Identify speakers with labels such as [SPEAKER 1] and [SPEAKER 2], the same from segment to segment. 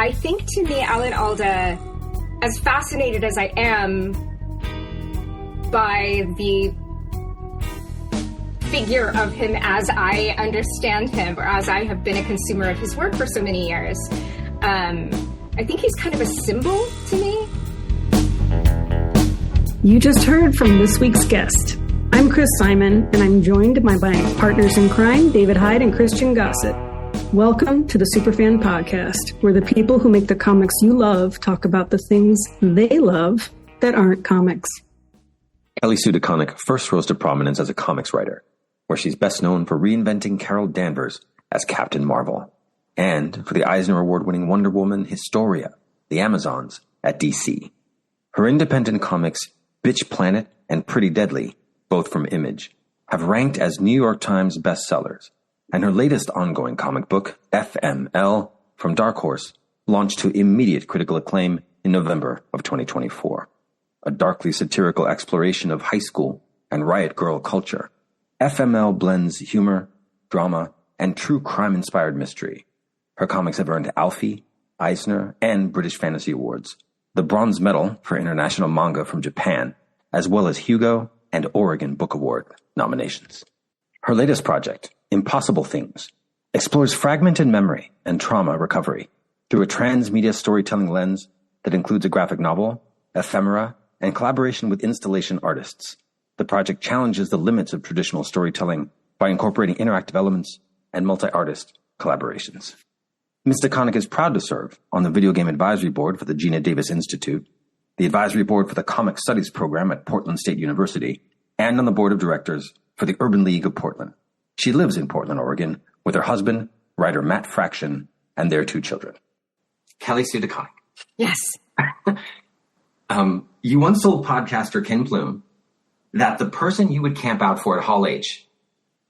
[SPEAKER 1] I think to me, Alan Alda, as fascinated as I am by the figure of him as I understand him, or as I have been a consumer of his work for so many years, I think he's kind of a symbol to me.
[SPEAKER 2] You just heard from this week's guest. I'm Kris Simon, and I'm joined by my partners in crime, David Hyde and Christian Gossett. Welcome to the Superfan Podcast, where the people who make the comics you love talk about the things they love that aren't comics.
[SPEAKER 3] Kelly Sue DeConnick first rose to prominence as a comics writer, where she's best known for reinventing Carol Danvers as Captain Marvel, and for the Eisner Award-winning Wonder Woman Historia, The Amazons, at DC. Her independent comics, Bitch Planet and Pretty Deadly, both from Image, have ranked as New York Times bestsellers, and her latest ongoing comic book, FML, from Dark Horse, launched to immediate critical acclaim in November of 2024. A darkly satirical exploration of high school and riot girl culture, FML blends humor, drama, and true crime-inspired mystery. Her comics have earned Alfie, Eisner, and British Fantasy Awards, the Bronze Medal for International Manga from Japan, as well as Hugo and Oregon Book Award nominations. Her latest project, Impossible Things, explores fragmented memory and trauma recovery through a transmedia storytelling lens that includes a graphic novel, ephemera, and collaboration with installation artists. The project challenges the limits of traditional storytelling by incorporating interactive elements and multi-artist collaborations. Ms. DeConnick is proud to serve on the Video Game Advisory Board for the Gina Davis Institute, the Advisory Board for the Comic Studies Program at Portland State University, and on the Board of Directors for the Urban League of Portland. She lives in Portland, Oregon, with her husband, writer Matt Fraction, and their 2 children. Kelly Sue DeConnick.
[SPEAKER 1] Yes.
[SPEAKER 3] You once told podcaster Ken Plume that the person you would camp out for at Hall H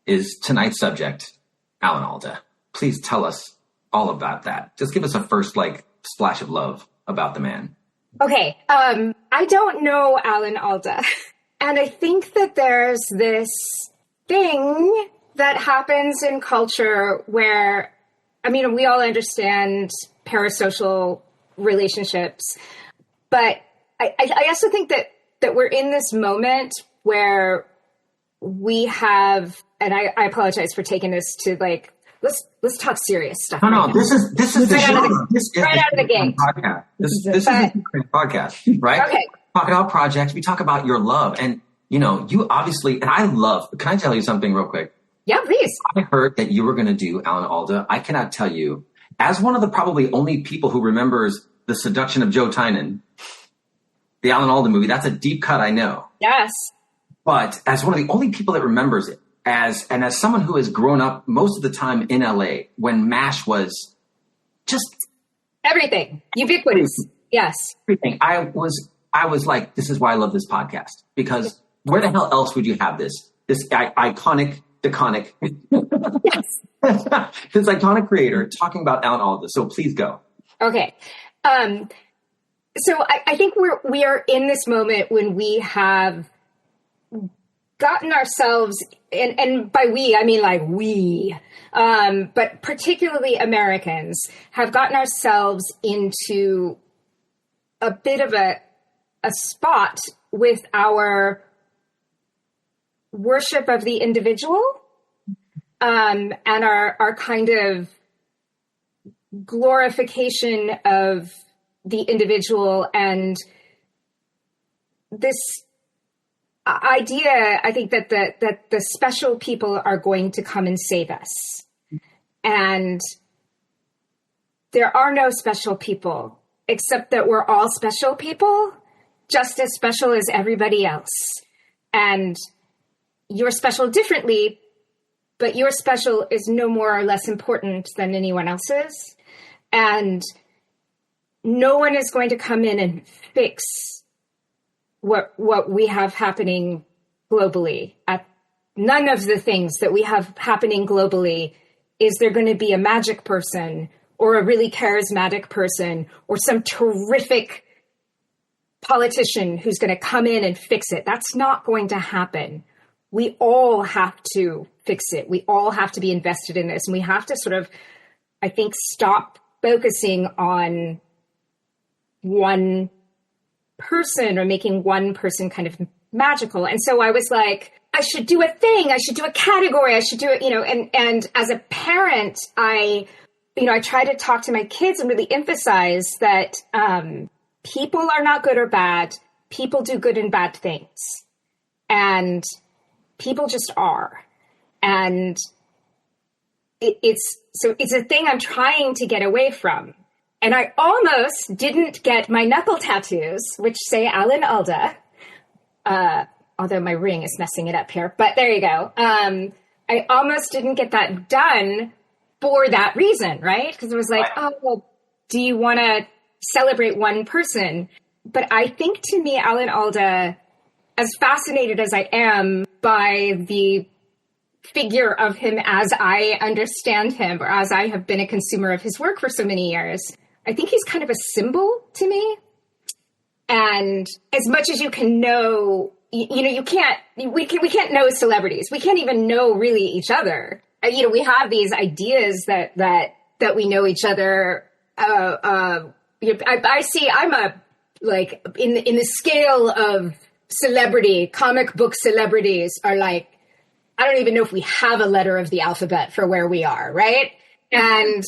[SPEAKER 3] is tonight's subject, Alan Alda. Please tell us all about that. Just give us a first, splash of love about the man.
[SPEAKER 1] Okay. I don't know Alan Alda. And I think that there's this thing that happens in culture where, we all understand parasocial relationships, but I also think that we're in this moment where we have, and I apologize for taking this to let's talk serious stuff.
[SPEAKER 3] No, this is the show. This is
[SPEAKER 1] right out of the gate.
[SPEAKER 3] Podcast. This is a podcast, right?
[SPEAKER 1] Okay.
[SPEAKER 3] Talk about projects. We talk about your love, and you obviously. And I love. Can I tell you something real quick?
[SPEAKER 1] Yeah, please.
[SPEAKER 3] I heard that you were going to do Alan Alda. I cannot tell you, as one of the probably only people who remembers The Seduction of Joe Tynan, the Alan Alda movie. That's a deep cut, I know.
[SPEAKER 1] Yes.
[SPEAKER 3] But as one of the only people that remembers it, as someone who has grown up most of the time in LA when MASH was just
[SPEAKER 1] everything, ubiquitous. Yes.
[SPEAKER 3] Everything. I was like, this is why I love this podcast, because where the hell else would you have this iconic DeConnick,
[SPEAKER 1] yes,
[SPEAKER 3] this iconic creator talking about Alan Alda? So please go.
[SPEAKER 1] Okay. So I think we are in this moment when we have gotten ourselves, and by we, I mean we, but particularly Americans, have gotten ourselves into a bit of a spot with our worship of the individual, and our kind of glorification of the individual, and this idea, I think that the special people are going to come and save us. And there are no special people, except that we're all special people, just as special as everybody else. And you're special differently, but your special is no more or less important than anyone else's. And no one is going to come in and fix what we have happening globally. None of the things that we have happening globally is there going to be a magic person or a really charismatic person or some terrific politician who's going to come in and fix it. That's not going to happen. We all have to fix it. We all have to be invested in this. And we have to sort of, I think, stop focusing on one person or making one person kind of magical. And so I was like, I should do a thing. I should do a category. I should do it, and as a parent, I try to talk to my kids and really emphasize that people are not good or bad. People do good and bad things. And people just are. And it's a thing I'm trying to get away from. And I almost didn't get my knuckle tattoos, which say Alan Alda, although my ring is messing it up here. But there you go. I almost didn't get that done for that reason, right? Because it was like, oh, well, do you want to celebrate one person? But I think to me, Alan Alda, as fascinated as I am by the figure of him as I understand him, or as I have been a consumer of his work for so many years, I think he's kind of a symbol to me. And as much as you can know, we can't know celebrities. We can't even know really each other. We have these ideas that we know each other. I'm in the scale of celebrity, comic book celebrities are like, I don't even know if we have a letter of the alphabet for where we are, right? And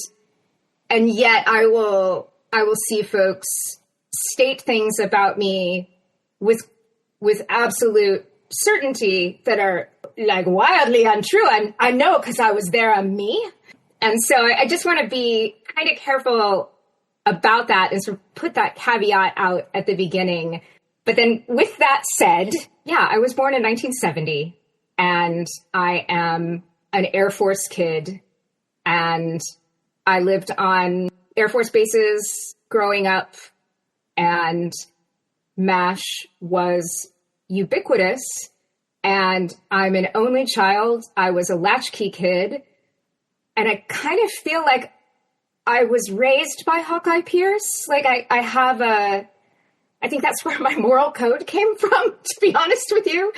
[SPEAKER 1] yet I will see folks state things about me with absolute certainty that are like wildly untrue. And I know because I was there, I'm me. And so I just want to be kind of careful about that and sort of put that caveat out at the beginning. But then with that said, yeah, I was born in 1970 and I am an Air Force kid, and I lived on Air Force bases growing up, and MASH was ubiquitous, and I'm an only child. I was a latchkey kid, and I kind of feel like I was raised by Hawkeye Pierce. Like I think that's where my moral code came from, to be honest with you.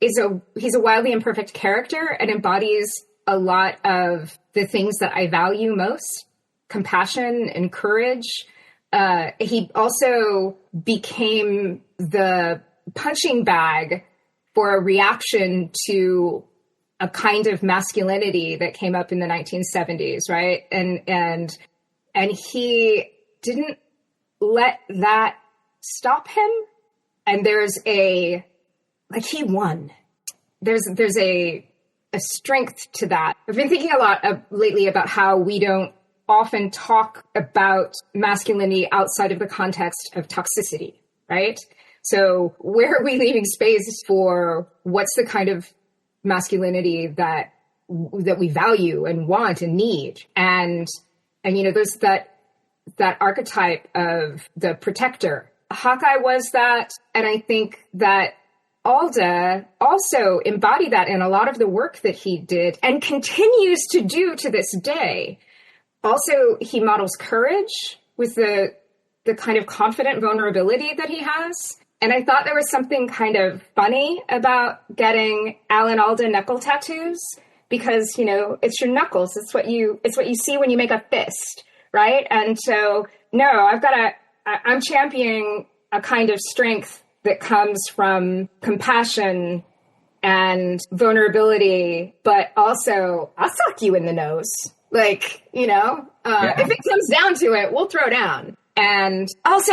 [SPEAKER 1] He's a wildly imperfect character and embodies a lot of the things that I value most: compassion and courage. He also became the punching bag for a reaction to a kind of masculinity that came up in the 1970s, right? And he didn't let that stop him. And he won. There's a strength to that. I've been thinking a lot lately about how we don't often talk about masculinity outside of the context of toxicity, right? So where are we leaving space for what's the kind of masculinity that we value and want and need? And there's that archetype of the protector. Hawkeye was that, and I think that Alda also embodied that in a lot of the work that he did and continues to do to this day. Also, he models courage with the kind of confident vulnerability that he has. And I thought there was something kind of funny about getting Alan Alda knuckle tattoos because, it's your knuckles. It's what you see when you make a fist, right? And so, no, I'm championing a kind of strength that comes from compassion and vulnerability, but also I'll sock you in the nose. If it comes down to it, we'll throw down. And also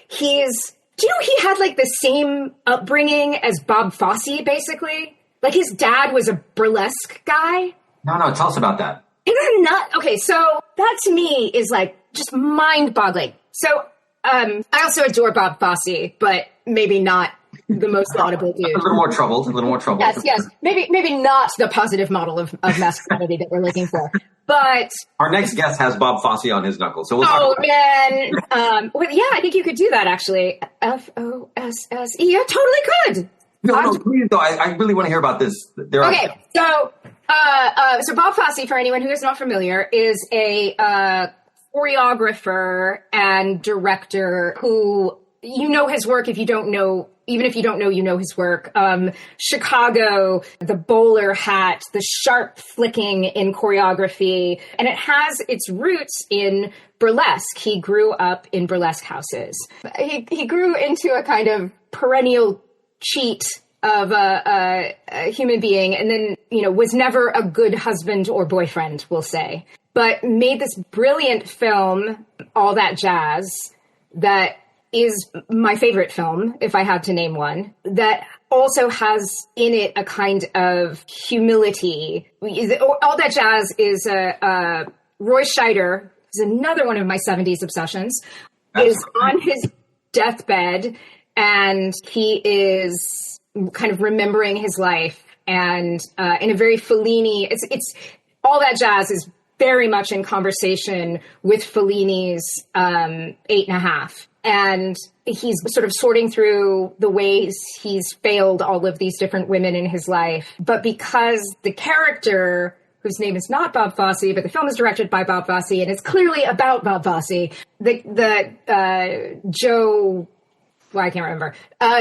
[SPEAKER 1] he had the same upbringing as Bob Fosse, basically. His dad was a burlesque guy.
[SPEAKER 3] No, tell us about that.
[SPEAKER 1] Isn't that not? Okay, so that to me is just mind-boggling. So I also adore Bob Fosse, but maybe not the most laudable dude.
[SPEAKER 3] A little more troubled.
[SPEAKER 1] Yes. Maybe not the positive model of masculinity that we're looking for. But
[SPEAKER 3] our next guest has Bob Fosse on his knuckles, so we'll talk about
[SPEAKER 1] man. I think you could do that, actually. Fosse. Yeah, totally could.
[SPEAKER 3] No, please, though. I really want to hear about this.
[SPEAKER 1] So Bob Fosse, for anyone who is not familiar, is a choreographer and director who, his work if you don't know even if you don't know, you know his work. Chicago, the bowler hat, the sharp flicking in choreography, and it has its roots in burlesque. He grew up in burlesque houses. He grew into a kind of perennial cheat of a human being, and then, was never a good husband or boyfriend, we'll say, but made this brilliant film, All That Jazz, that is my favorite film, if I had to name one, that also has in it a kind of humility. All That Jazz is Roy Scheider, who's another one of my 70s obsessions, is on his deathbed, and he is kind of remembering his life, and in a very Fellini, it's All That Jazz is very much in conversation with Fellini's 8.5. And he's sort of sorting through the ways he's failed all of these different women in his life. But because the character, whose name is not Bob Fosse, but the film is directed by Bob Fosse, and it's clearly about Bob Fosse, Joe, well, I can't remember.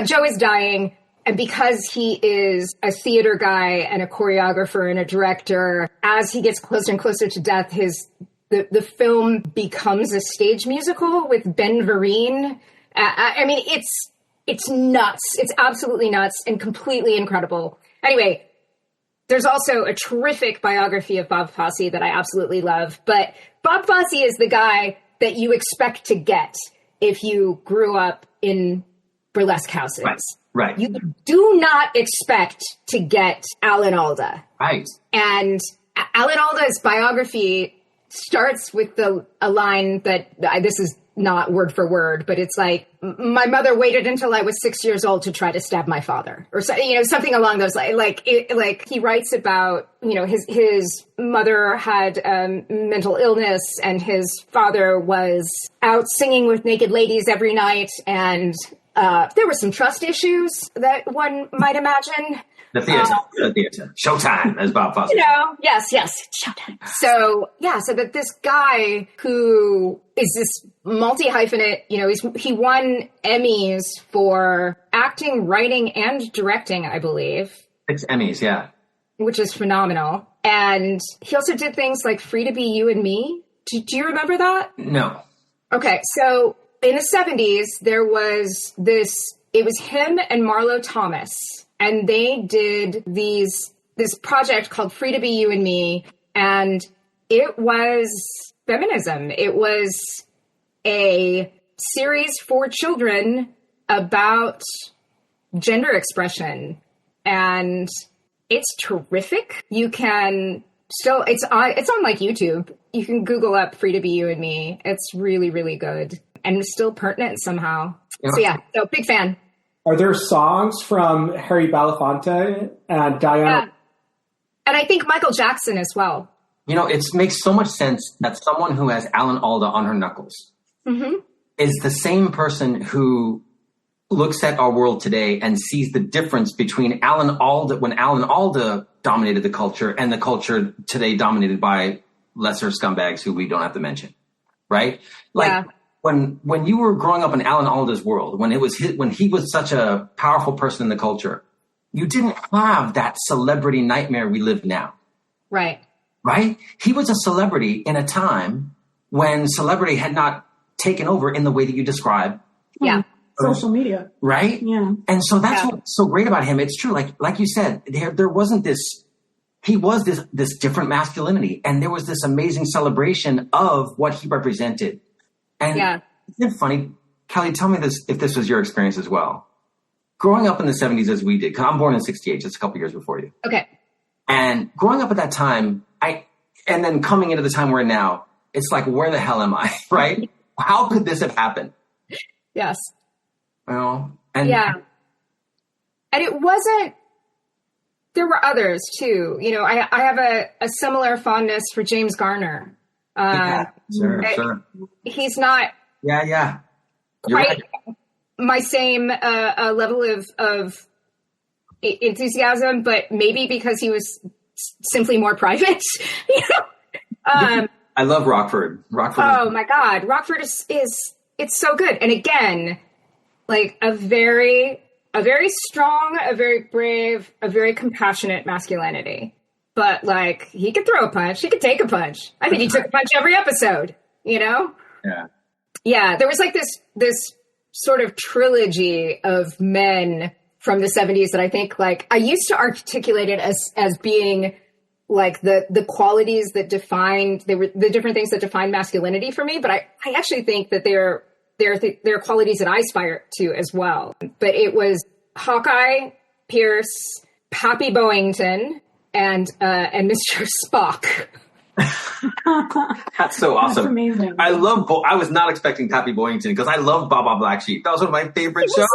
[SPEAKER 1] Joe is dying. And because he is a theater guy and a choreographer and a director, as he gets closer and closer to death, the film becomes a stage musical with Ben Vereen. I mean, it's nuts. It's absolutely nuts and completely incredible. Anyway, there's also a terrific biography of Bob Fosse that I absolutely love. But Bob Fosse is the guy that you expect to get if you grew up in burlesque houses.
[SPEAKER 3] Right.
[SPEAKER 1] You do not expect to get Alan Alda.
[SPEAKER 3] Right.
[SPEAKER 1] And Alan Alda's biography starts with a line that, this is not word for word, but it's like, my mother waited until I was 6 years old to try to stab my father, or something along those lines. Like he writes about, his mother had mental illness, and his father was out singing with naked ladies every night, and there were some trust issues that one might imagine.
[SPEAKER 3] The theater. Showtime, as Bob Fosse.
[SPEAKER 1] Yes, showtime. So that this guy who is this multi-hyphenate, he won Emmys for acting, writing, and directing, I believe. 6 Emmys, yeah. Which is phenomenal. And he also did things like Free to Be You and Me. Do you remember that? No. Okay, so in the 70s, there was it was him and Marlo Thomas, and they did this project called Free to Be You and Me, and it was feminism. It was a series for children about gender expression, and it's terrific. You can still, it's on like YouTube. You can Google up Free to Be You and Me. It's really, really good. And still pertinent somehow. So big fan.
[SPEAKER 4] Are there songs from Harry Belafonte and Diana?
[SPEAKER 1] Yeah. And I think Michael Jackson as well.
[SPEAKER 3] It makes so much sense that someone who has Alan Alda on her knuckles is the same person who looks at our world today and sees the difference between Alan Alda, when Alan Alda dominated the culture, and the culture today dominated by lesser scumbags who we don't have to mention. Right? When you were growing up in Alan Alda's world, when he was such a powerful person in the culture, you didn't have that celebrity nightmare we live now.
[SPEAKER 1] Right.
[SPEAKER 3] Right? He was a celebrity in a time when celebrity had not taken over in the way that you describe.
[SPEAKER 1] Yeah.
[SPEAKER 2] Social media.
[SPEAKER 3] Right?
[SPEAKER 2] Yeah.
[SPEAKER 3] And so that's what's so great about him. It's true. Like you said, there wasn't this, he was this different masculinity, and there was this amazing celebration of what he represented. And isn't it funny, Kelly, tell me this, if this was your experience as well. Growing up in the 70s as we did, because I'm born in 68, just a couple years before you.
[SPEAKER 1] Okay.
[SPEAKER 3] And growing up at that time, and then coming into the time we're in now, it's like, where the hell am I, right? How could this have happened?
[SPEAKER 1] Yes.
[SPEAKER 3] And
[SPEAKER 1] it wasn't, there were others too. I have a similar fondness for James Garner.
[SPEAKER 3] Sure.
[SPEAKER 1] He's not
[SPEAKER 3] You're
[SPEAKER 1] quite
[SPEAKER 3] right.
[SPEAKER 1] my same level of enthusiasm, but maybe because he was simply more private.
[SPEAKER 3] I love Rockford.
[SPEAKER 1] Oh my God. Rockford is it's so good. And again, like a very a very strong, a very brave, a very compassionate masculinity. But like, he could throw a punch, he could take a punch. I think he took a punch every episode, you know?
[SPEAKER 3] Yeah.
[SPEAKER 1] Yeah, there was like this sort of trilogy of men from the 70s that I think, like, I used to articulate it as being like the qualities that defined, they were the different things that defined masculinity for me. But I actually think that they're qualities that I aspire to as well. But it was Hawkeye, Pierce, Pappy Boington, and Mr. Spock.
[SPEAKER 3] That's so awesome.
[SPEAKER 2] That's amazing.
[SPEAKER 3] I love. I was not expecting Pappy Boington because I love Baba Black Sheep. That was one of my favorite shows.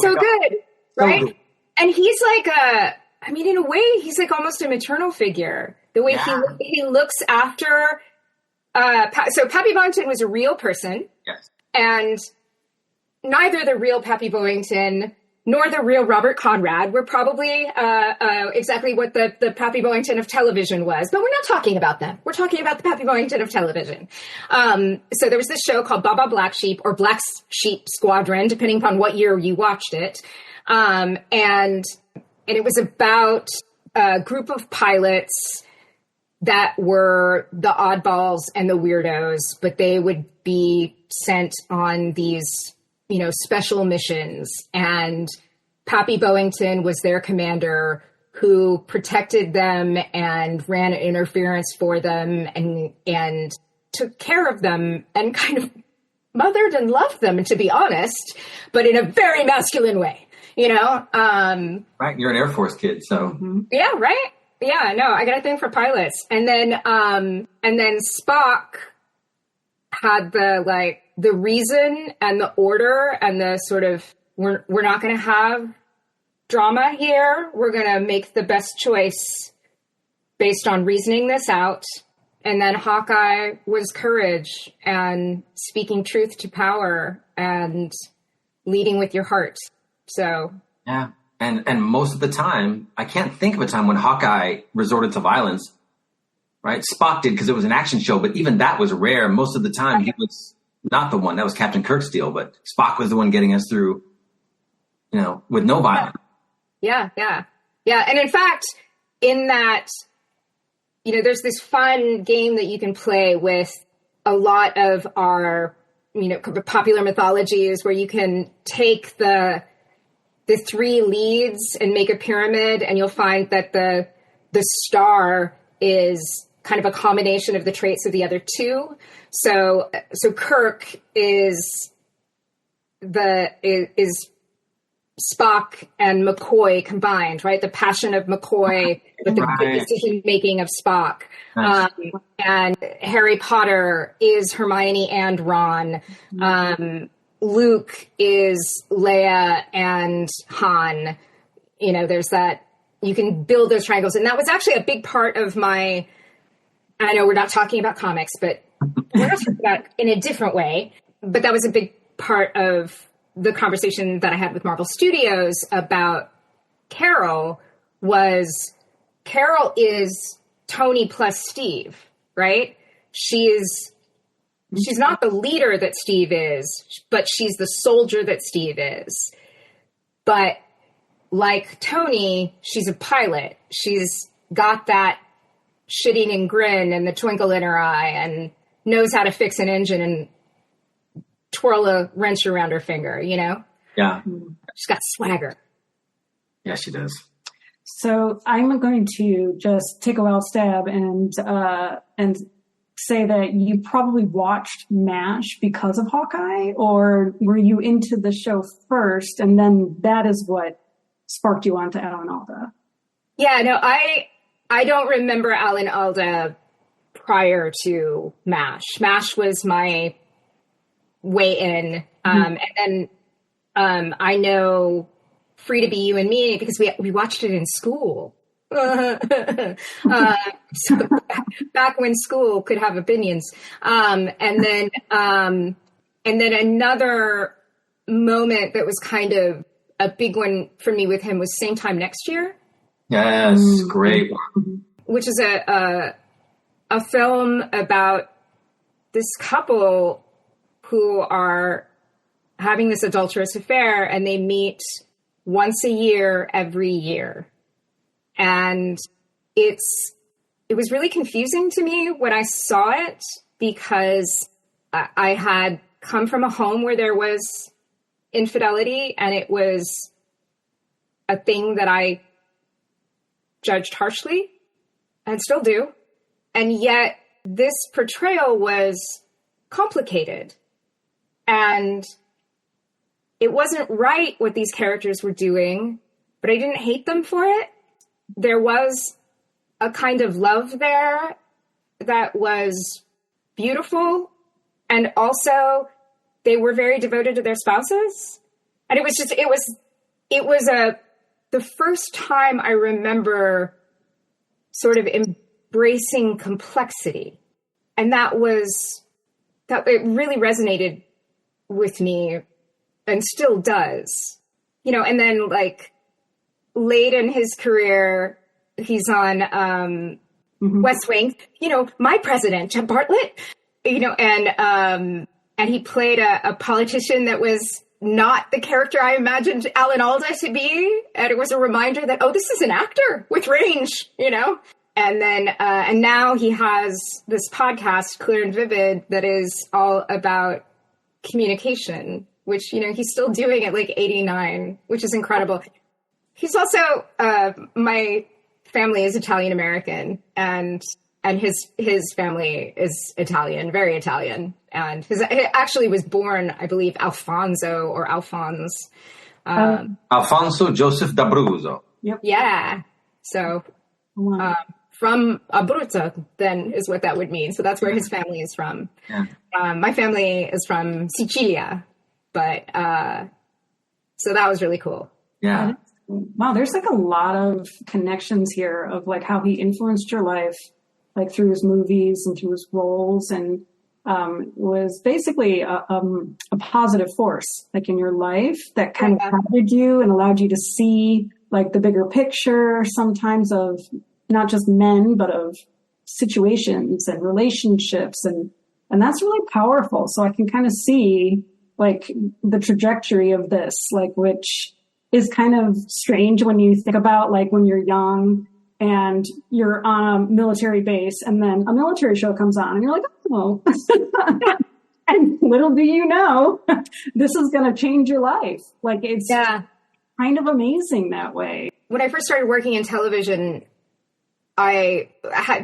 [SPEAKER 1] So good, right?
[SPEAKER 3] So good.
[SPEAKER 1] And he's like in a way, he's like almost a maternal figure. The way he looks after. So Pappy Boington was a real person.
[SPEAKER 3] Yes.
[SPEAKER 1] And neither the real Pappy Boington nor the real Robert Conrad were probably exactly what the Pappy Boington of television was. But we're not talking about them. We're talking about the Pappy Boington of television. So there was this show called Baba Black Sheep or Black Sheep Squadron, depending upon what year you watched it. And it was about a group of pilots that were the oddballs and the weirdos, but they would be sent on these, special missions. And Pappy Boington was their commander who protected them and ran interference for them and took care of them and kind of mothered and loved them, to be honest, but in a very masculine way, Right.
[SPEAKER 3] You're an Air Force kid, so.
[SPEAKER 2] Mm-hmm.
[SPEAKER 1] Yeah, right. Yeah, no, I got a thing for pilots. And then Spock had the reason and the order and the sort of, we're not going to have drama here. We're going to make the best choice based on reasoning this out. And then Hawkeye was courage and speaking truth to power and leading with your heart. So.
[SPEAKER 3] Yeah. And most of the time, I can't think of a time when Hawkeye resorted to violence, right? Spock did because it was an action show, but even that was rare. Most of the time, he was not the one. That was Captain Kirk's deal, but Spock was the one getting us through, with no violence.
[SPEAKER 1] Yeah. And in fact, in that, there's this fun game that you can play with a lot of our, popular mythologies where you can take the three leads and make a pyramid, and you'll find that the star is kind of a combination of the traits of the other two. So Kirk is Spock and McCoy combined, right? The passion of McCoy with the decision making of Spock. Nice. And Harry Potter is Hermione and Ron. Luke is Leia and Han. There's that, you can build those triangles. And that was actually a big part of I know we're not talking about comics, but we're not talking about in a different way. But that was a big part of the conversation that I had with Marvel Studios about Carol is Tony plus Steve, right? She's not the leader that Steve is, but she's the soldier that Steve is. But like Tony, she's a pilot. She's got that shitting and grin and the twinkle in her eye and knows how to fix an engine and twirl a wrench around her finger,
[SPEAKER 3] Yeah.
[SPEAKER 1] She's got swagger.
[SPEAKER 3] Yeah, she does.
[SPEAKER 2] So I'm going to just take a wild stab and say that you probably watched MASH because of Hawkeye, or were you into the show first and then that is what sparked you on to Alan Alda? Yeah, no,
[SPEAKER 1] I don't remember Alan Alda prior to MASH. MASH was my way in. And then I know Free to Be You and Me because we watched it in school. So back when school could have opinions. And then another moment that was kind of a big one for me with him was Same Time Next Year.
[SPEAKER 3] Yes, great one.
[SPEAKER 1] Which is a film about this couple who are having this adulterous affair, and they meet once a year, every year. And it was really confusing to me when I saw it, because I had come from a home where there was infidelity, and it was a thing that I judged harshly and still do. And yet this portrayal was complicated, and it wasn't right what these characters were doing, but I didn't hate them for it. There was a kind of love there that was beautiful, and also they were very devoted to their spouses. And it was the first time I remember sort of embracing complexity. And that it really resonated with me, and still does. And then like late in his career, he's on West Wing, my president, Jeb Bartlett, and he played a politician that was not the character I imagined Alan Alda to be. And it was a reminder that, this is an actor with range, And then, and now he has this podcast, Clear and Vivid, that is all about communication, which, he's still doing at like 89, which is incredible. He's also, my family is Italian American, and his family is Italian, very Italian. And he actually was born, I believe, Alfonso or Alphonse.
[SPEAKER 3] Alfonso Joseph d'Abruzzo.
[SPEAKER 2] Yep.
[SPEAKER 1] Yeah. So, from Abruzzo, then, is what that would mean. So that's where his family is from. Yeah. My family is from Sicilia, but so that was really cool.
[SPEAKER 3] Yeah.
[SPEAKER 2] Wow, there's like a lot of connections here of like how he influenced your life, like through his movies and through his roles, and was basically a positive force like in your life that kind of guided you and allowed you to see like the bigger picture sometimes of not just men, but of situations and relationships. And that's really powerful. So I can kind of see like the trajectory of this, like, which is kind of strange when you think about like when you're young and you're on a military base and then a military show comes on and you're like, oh, and little do you know, this is going to change your life. Like it's kind of amazing that way.
[SPEAKER 1] When I first started working in television, I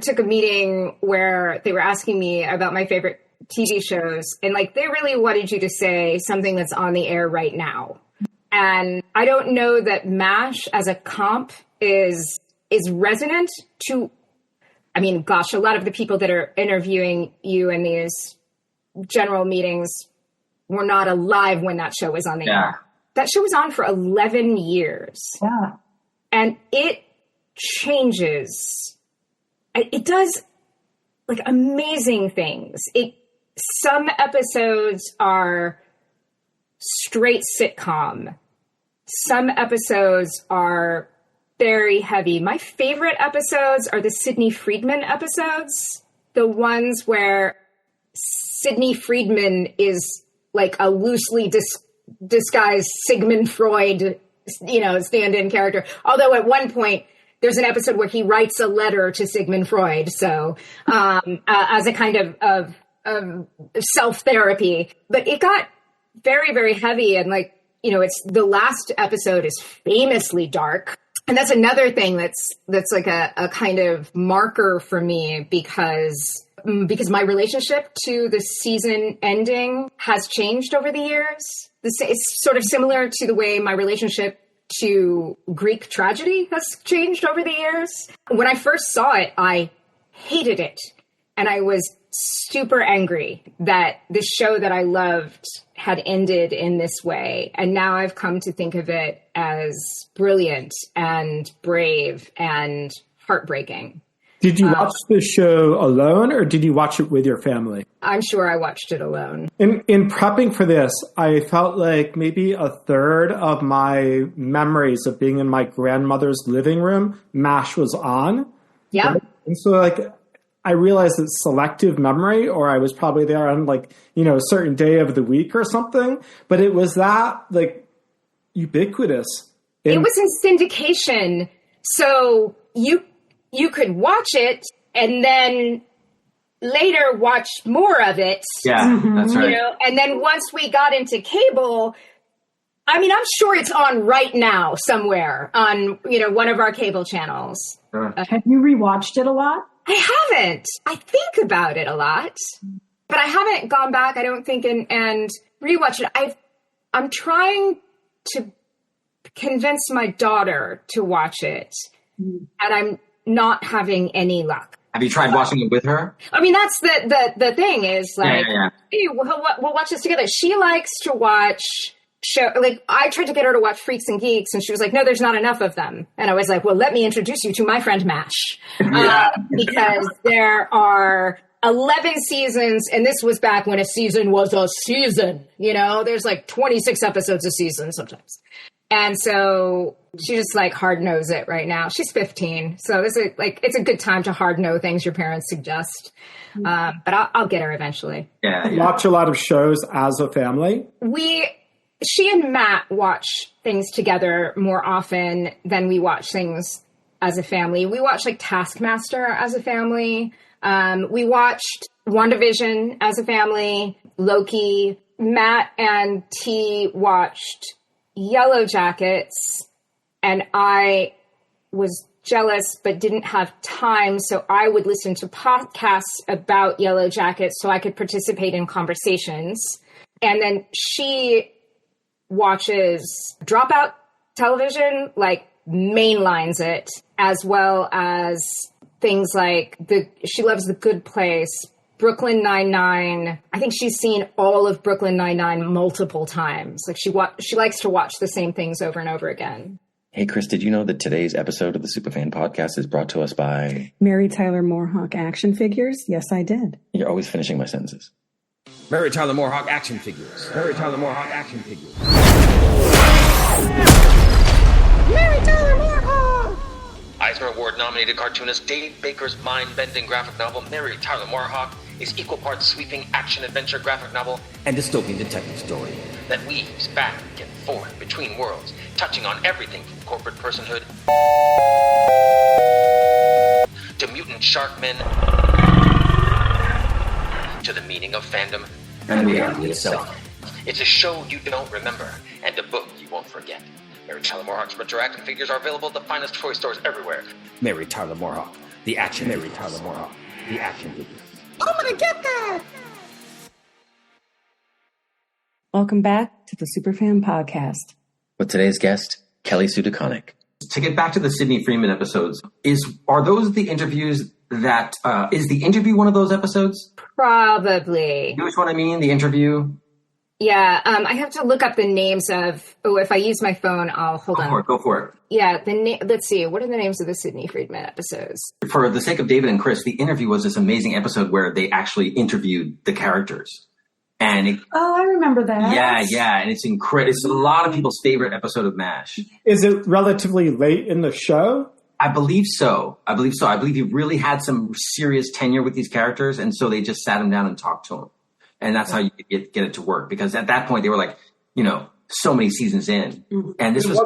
[SPEAKER 1] took a meeting where they were asking me about my favorite TV shows, and like they really wanted you to say something that's on the air right now. And I don't know that MASH as a comp is resonant to, I mean, gosh, a lot of the people that are interviewing you in these general meetings were not alive when that show was on the air. That show was on for 11 years.
[SPEAKER 2] Yeah.
[SPEAKER 1] And it changes. It does like amazing things. Some episodes are straight sitcom. Some episodes are very heavy. My favorite episodes are the Sidney Friedman episodes. The ones where Sidney Friedman is like a loosely disguised Sigmund Freud, stand-in character. Although at one point, there's an episode where he writes a letter to Sigmund Freud. So, as a kind of self-therapy, but it got very, very heavy. And like, it's the last episode is famously dark. And that's another thing that's like a kind of marker for me because my relationship to the season ending has changed over the years. It's sort of similar to the way my relationship to Greek tragedy has changed over the years. When I first saw it, I hated it. And I was super angry that this show that I loved had ended in this way. And now I've come to think of it as brilliant and brave and heartbreaking.
[SPEAKER 4] Did you watch the show alone or did you watch it with your family?
[SPEAKER 1] I'm sure I watched it alone.
[SPEAKER 4] In prepping for this, I felt like maybe a third of my memories of being in my grandmother's living room, MASH was on.
[SPEAKER 1] Yeah.
[SPEAKER 4] Right? And so like I realized it's selective memory, or I was probably there on like, a certain day of the week or something. But it was that like ubiquitous.
[SPEAKER 1] It was in syndication. So you could watch it and then later watch more of it.
[SPEAKER 3] Yeah, that's right.
[SPEAKER 1] And then once we got into cable, I mean, I'm sure it's on right now somewhere on, one of our cable channels.
[SPEAKER 2] Have you rewatched it a lot?
[SPEAKER 1] I haven't. I think about it a lot, but I haven't gone back, I don't think, and rewatched it. I'm trying to convince my daughter to watch it, and I'm not having any luck.
[SPEAKER 3] Have you tried watching it with her?
[SPEAKER 1] I mean, that's the thing is like, hey, we'll watch this together. She likes to watch show. Like, I tried to get her to watch Freaks and Geeks, and she was like, no, there's not enough of them. And I was like, well, let me introduce you to my friend MASH. Because there are 11 seasons, and this was back when a season was a season. There's like 26 episodes a season sometimes. And so she just like hard knows it right now. She's 15. So it's a good time to hard know things your parents suggest. But I'll get her eventually.
[SPEAKER 4] Yeah. Watch a lot of shows as a family.
[SPEAKER 1] She and Matt watch things together more often than we watch things as a family. We watch like Taskmaster as a family. We watched WandaVision as a family, Loki. Matt and T watched Yellow Jackets, and I was jealous but didn't have time, so I would listen to podcasts about Yellow Jackets so I could participate in conversations. And then she watches Dropout television, like mainlines it, as well as things like she loves The Good Place, Brooklyn Nine-Nine. I think she's seen all of Brooklyn Nine-Nine multiple times. Like she likes to watch the same things over and over again.
[SPEAKER 3] Hey, Kris, did you know that today's episode of the Superfan Podcast is brought to us by
[SPEAKER 2] Mary Tyler Moore action figures? Yes, I did.
[SPEAKER 3] You're always finishing my sentences.
[SPEAKER 5] Mary Tyler Moore action figures. Mary Tyler Moore action figures.
[SPEAKER 1] Mary Tyler Moore!
[SPEAKER 5] Eisner Award-nominated cartoonist Dave Baker's mind-bending graphic novel, Mary Tyler Moore is equal parts sweeping action-adventure graphic novel and dystopian detective story that weaves back and forth between worlds, touching on everything from corporate personhood to mutant sharkmen to the meaning of fandom and reality itself. It's a show you don't remember and a book you won't forget. Mary Tyler Moore Sprinter action figures are available at the finest toy stores everywhere. Mary Tyler Moore the action. Mary Tyler Moore the action figures.
[SPEAKER 1] I'm gonna get that!
[SPEAKER 2] Welcome back to the Superfan Podcast.
[SPEAKER 3] With today's guest, Kelly Sue DeConnick. To get back to the Sidney Freeman episodes, are those the interviews that, is the interview one of those episodes?
[SPEAKER 1] Probably.
[SPEAKER 3] You know which one I mean? The interview?
[SPEAKER 1] Yeah, I have to look up the names of. Oh, if I use my phone, I'll hold on.
[SPEAKER 3] Go for it.
[SPEAKER 1] Yeah, let's see. What are the names of the Sidney Freeman episodes? For
[SPEAKER 3] the sake of David and Kris, the interview was this amazing episode where they actually interviewed the characters, and
[SPEAKER 2] I remember that.
[SPEAKER 3] Yeah, and it's incredible. It's a lot of people's favorite episode of MASH.
[SPEAKER 4] Is it relatively late in the show?
[SPEAKER 3] I believe so. I believe he really had some serious tenure with these characters, and so they just sat him down and talked to him. And that's how you get it to work. Because at that point, they were like, so many seasons in. And this
[SPEAKER 4] it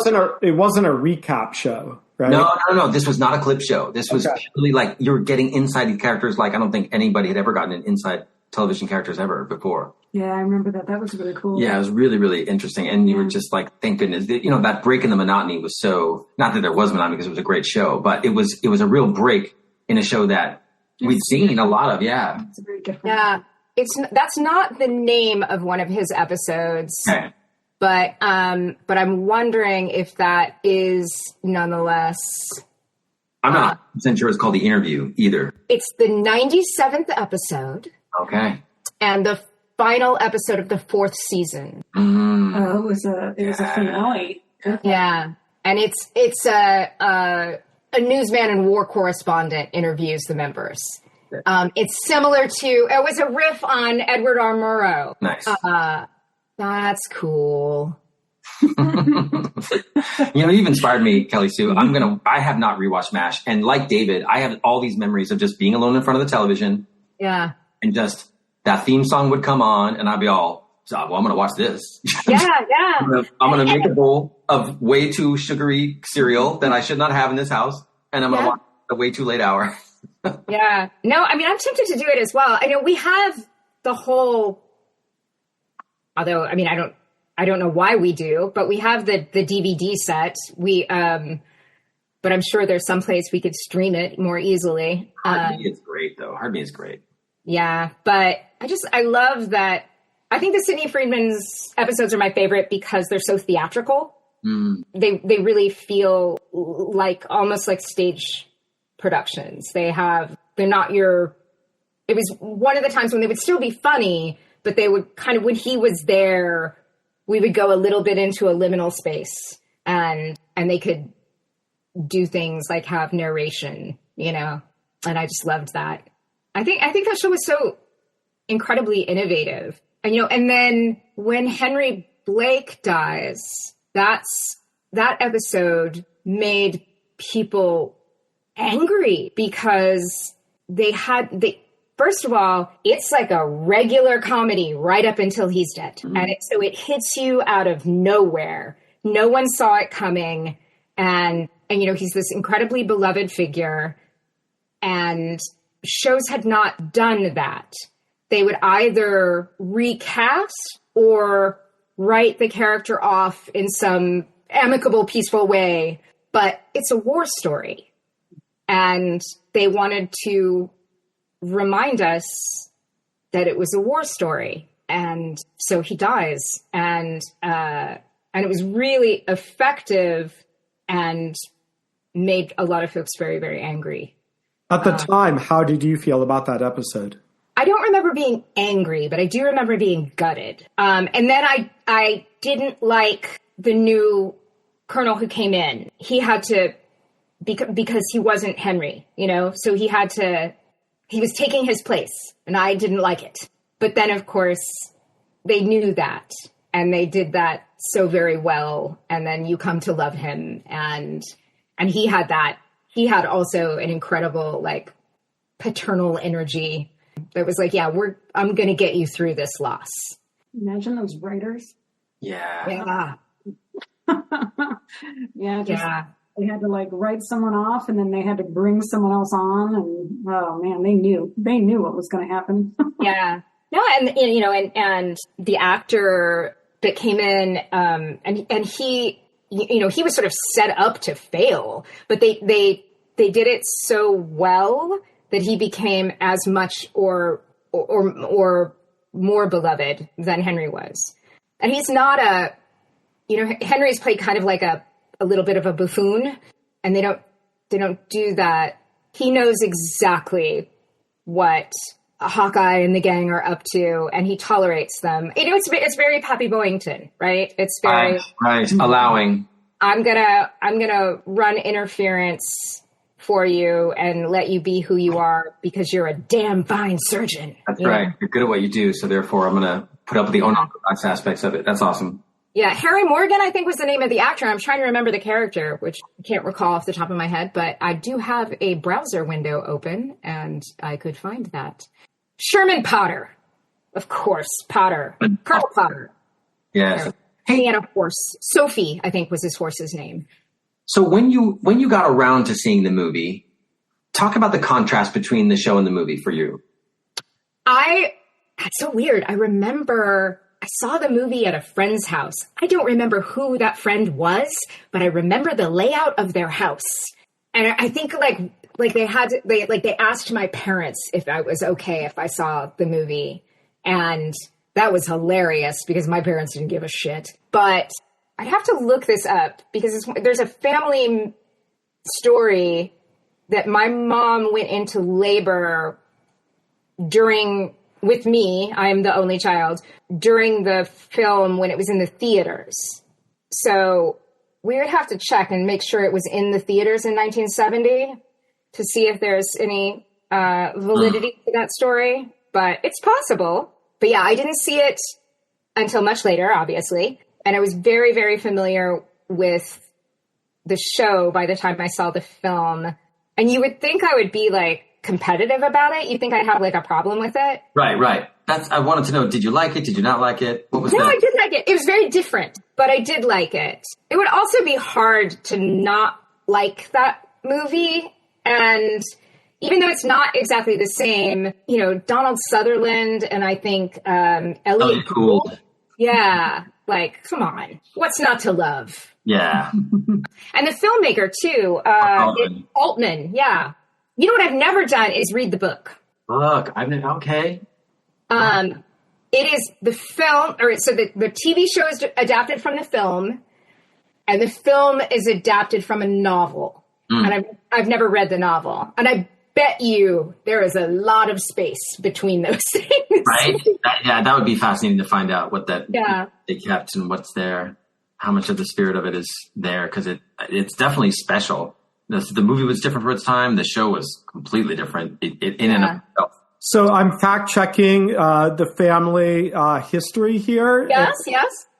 [SPEAKER 4] wasn't a recap show, right?
[SPEAKER 3] No. This was not a clip show. This was really like you're getting inside the characters like I don't think anybody had ever gotten an inside television characters ever before.
[SPEAKER 2] Yeah, I remember that. That was really cool.
[SPEAKER 3] Yeah, it was really, really interesting. And you were just like, thank goodness. That break in the monotony was so, not that there was monotony because it was a great show, but it was a real break in a show that we'd seen a lot of. Yeah.
[SPEAKER 2] It's very different.
[SPEAKER 1] Yeah. That's not the name of one of his episodes,
[SPEAKER 3] okay.
[SPEAKER 1] but I'm wondering if that is nonetheless.
[SPEAKER 3] I'm not 100% sure it's called The Interview either.
[SPEAKER 1] It's the 97th episode.
[SPEAKER 3] Okay.
[SPEAKER 1] And the final episode of the 4th season.
[SPEAKER 2] Oh, it was a finale.
[SPEAKER 1] Yeah, and it's a newsman and war correspondent interviews the members. It's similar to, it was a riff on Edward R. Murrow.
[SPEAKER 3] Nice.
[SPEAKER 1] That's cool.
[SPEAKER 3] You've inspired me, Kelly Sue. I have not rewatched MASH. And like David, I have all these memories of just being alone in front of the television.
[SPEAKER 1] Yeah.
[SPEAKER 3] And just that theme song would come on and I'd be all, well, I'm going to watch this.
[SPEAKER 1] Yeah.
[SPEAKER 3] I'm going to make a bowl of way too sugary cereal that I should not have in this house. And I'm going to watch at a way too late hour.
[SPEAKER 1] Yeah. No, I mean, I'm tempted to do it as well. I know we have the whole, although, I mean, I don't know why we do, but we have the DVD set. But I'm sure there's some place we could stream it more easily.
[SPEAKER 3] Hard Me is great, though. Hard Me is great.
[SPEAKER 1] Yeah, but I love that. I think the Sidney Freedman's episodes are my favorite because they're so theatrical. Mm. They really feel like almost like stage productions. They're not it was one of the times when they would still be funny, but they would kind of, when he was there, we would go a little bit into a liminal space and they could do things like have narration, and I just loved that. I think that show was so incredibly innovative. And then when Henry Blake dies, that episode made people angry because first of all, it's like a regular comedy right up until he's dead. Mm-hmm. And so it hits you out of nowhere. No one saw it coming. And he's this incredibly beloved figure. And shows had not done that. They would either recast or write the character off in some amicable, peaceful way. But it's a war story. And they wanted to remind us that it was a war story. And so he dies. And it was really effective and made a lot of folks very, very angry.
[SPEAKER 4] At the time, how did you feel about that episode?
[SPEAKER 1] I don't remember being angry, but I do remember being gutted. And then I didn't like the new colonel who came in. He had to, because he wasn't Henry, so he was taking his place, and I didn't like it. But then, of course, they knew that, and they did that so very well. And then you come to love him, and he had that. He had also an incredible, like, paternal energy that was like, yeah, I'm going to get you through this loss.
[SPEAKER 2] Imagine those writers.
[SPEAKER 3] Yeah.
[SPEAKER 2] They had to like write someone off, and then they had to bring someone else on, and oh man, they knew what was going to happen.
[SPEAKER 1] Yeah. No, and the actor that came in, and he, he was sort of set up to fail, but they did it so well that he became as much or more beloved than Henry was. And he's not Henry's played kind of like a little bit of a buffoon, and they don't do that. He knows exactly what Hawkeye and the gang are up to, and he tolerates them. It's very Pappy Boyington, right? It's very
[SPEAKER 3] right. Allowing.
[SPEAKER 1] I'm gonna run interference for you and let you be who you are because you're a damn fine surgeon.
[SPEAKER 3] That's right. You're good at what you do, so therefore I'm gonna put up with the unorthodox aspects of it. That's awesome.
[SPEAKER 1] Yeah, Harry Morgan, I think, was the name of the actor. I'm trying to remember the character, which I can't recall off the top of my head, but I do have a browser window open, and I could find that. Sherman Potter. Of course, Potter. Colonel Potter.
[SPEAKER 3] Yes.
[SPEAKER 1] Hey, he had a horse. Sophie, I think, was his horse's name.
[SPEAKER 3] So when you got around to seeing the movie, talk about the contrast between the show and the movie for you.
[SPEAKER 1] That's so weird. I remember I saw the movie at a friend's house. I don't remember who that friend was, but I remember the layout of their house. And I think they asked my parents if I was okay if I saw the movie. And that was hilarious because my parents didn't give a shit. But I'd have to look this up because there's a family story that my mom went into labor with me, I'm the only child, during the film when it was in the theaters. So we would have to check and make sure it was in the theaters in 1970 to see if there's any validity to that story. But it's possible. But yeah, I didn't see it until much later, obviously. And I was very, very familiar with the show by the time I saw the film. And you would think I would be like competitive about it. You'd think I'd have like a problem with it.
[SPEAKER 3] Right. I wanted to know, did you like it? Did you not like it? What was that?
[SPEAKER 1] No, I did like it. It was very different, but I did like it. It would also be hard to not like that movie. And even though it's not exactly the same, you know, Donald Sutherland and I think Elliot Gould. Yeah, like, come on. What's not to love?
[SPEAKER 3] Yeah.
[SPEAKER 1] And the filmmaker, too. Altman, yeah. You know what I've never done is read the book.
[SPEAKER 3] Look, okay.
[SPEAKER 1] It is the film, so the TV show is adapted from the film, and the film is adapted from a novel. And I've never read the novel. And I bet you there is a lot of space between those things.
[SPEAKER 3] Right? That would be fascinating to find out what they kept and what's there, how much of the spirit of it is there, because it's definitely special. The movie was different for its time. The show was completely different in and of itself.
[SPEAKER 4] So I'm fact-checking the family history here.
[SPEAKER 1] Yes.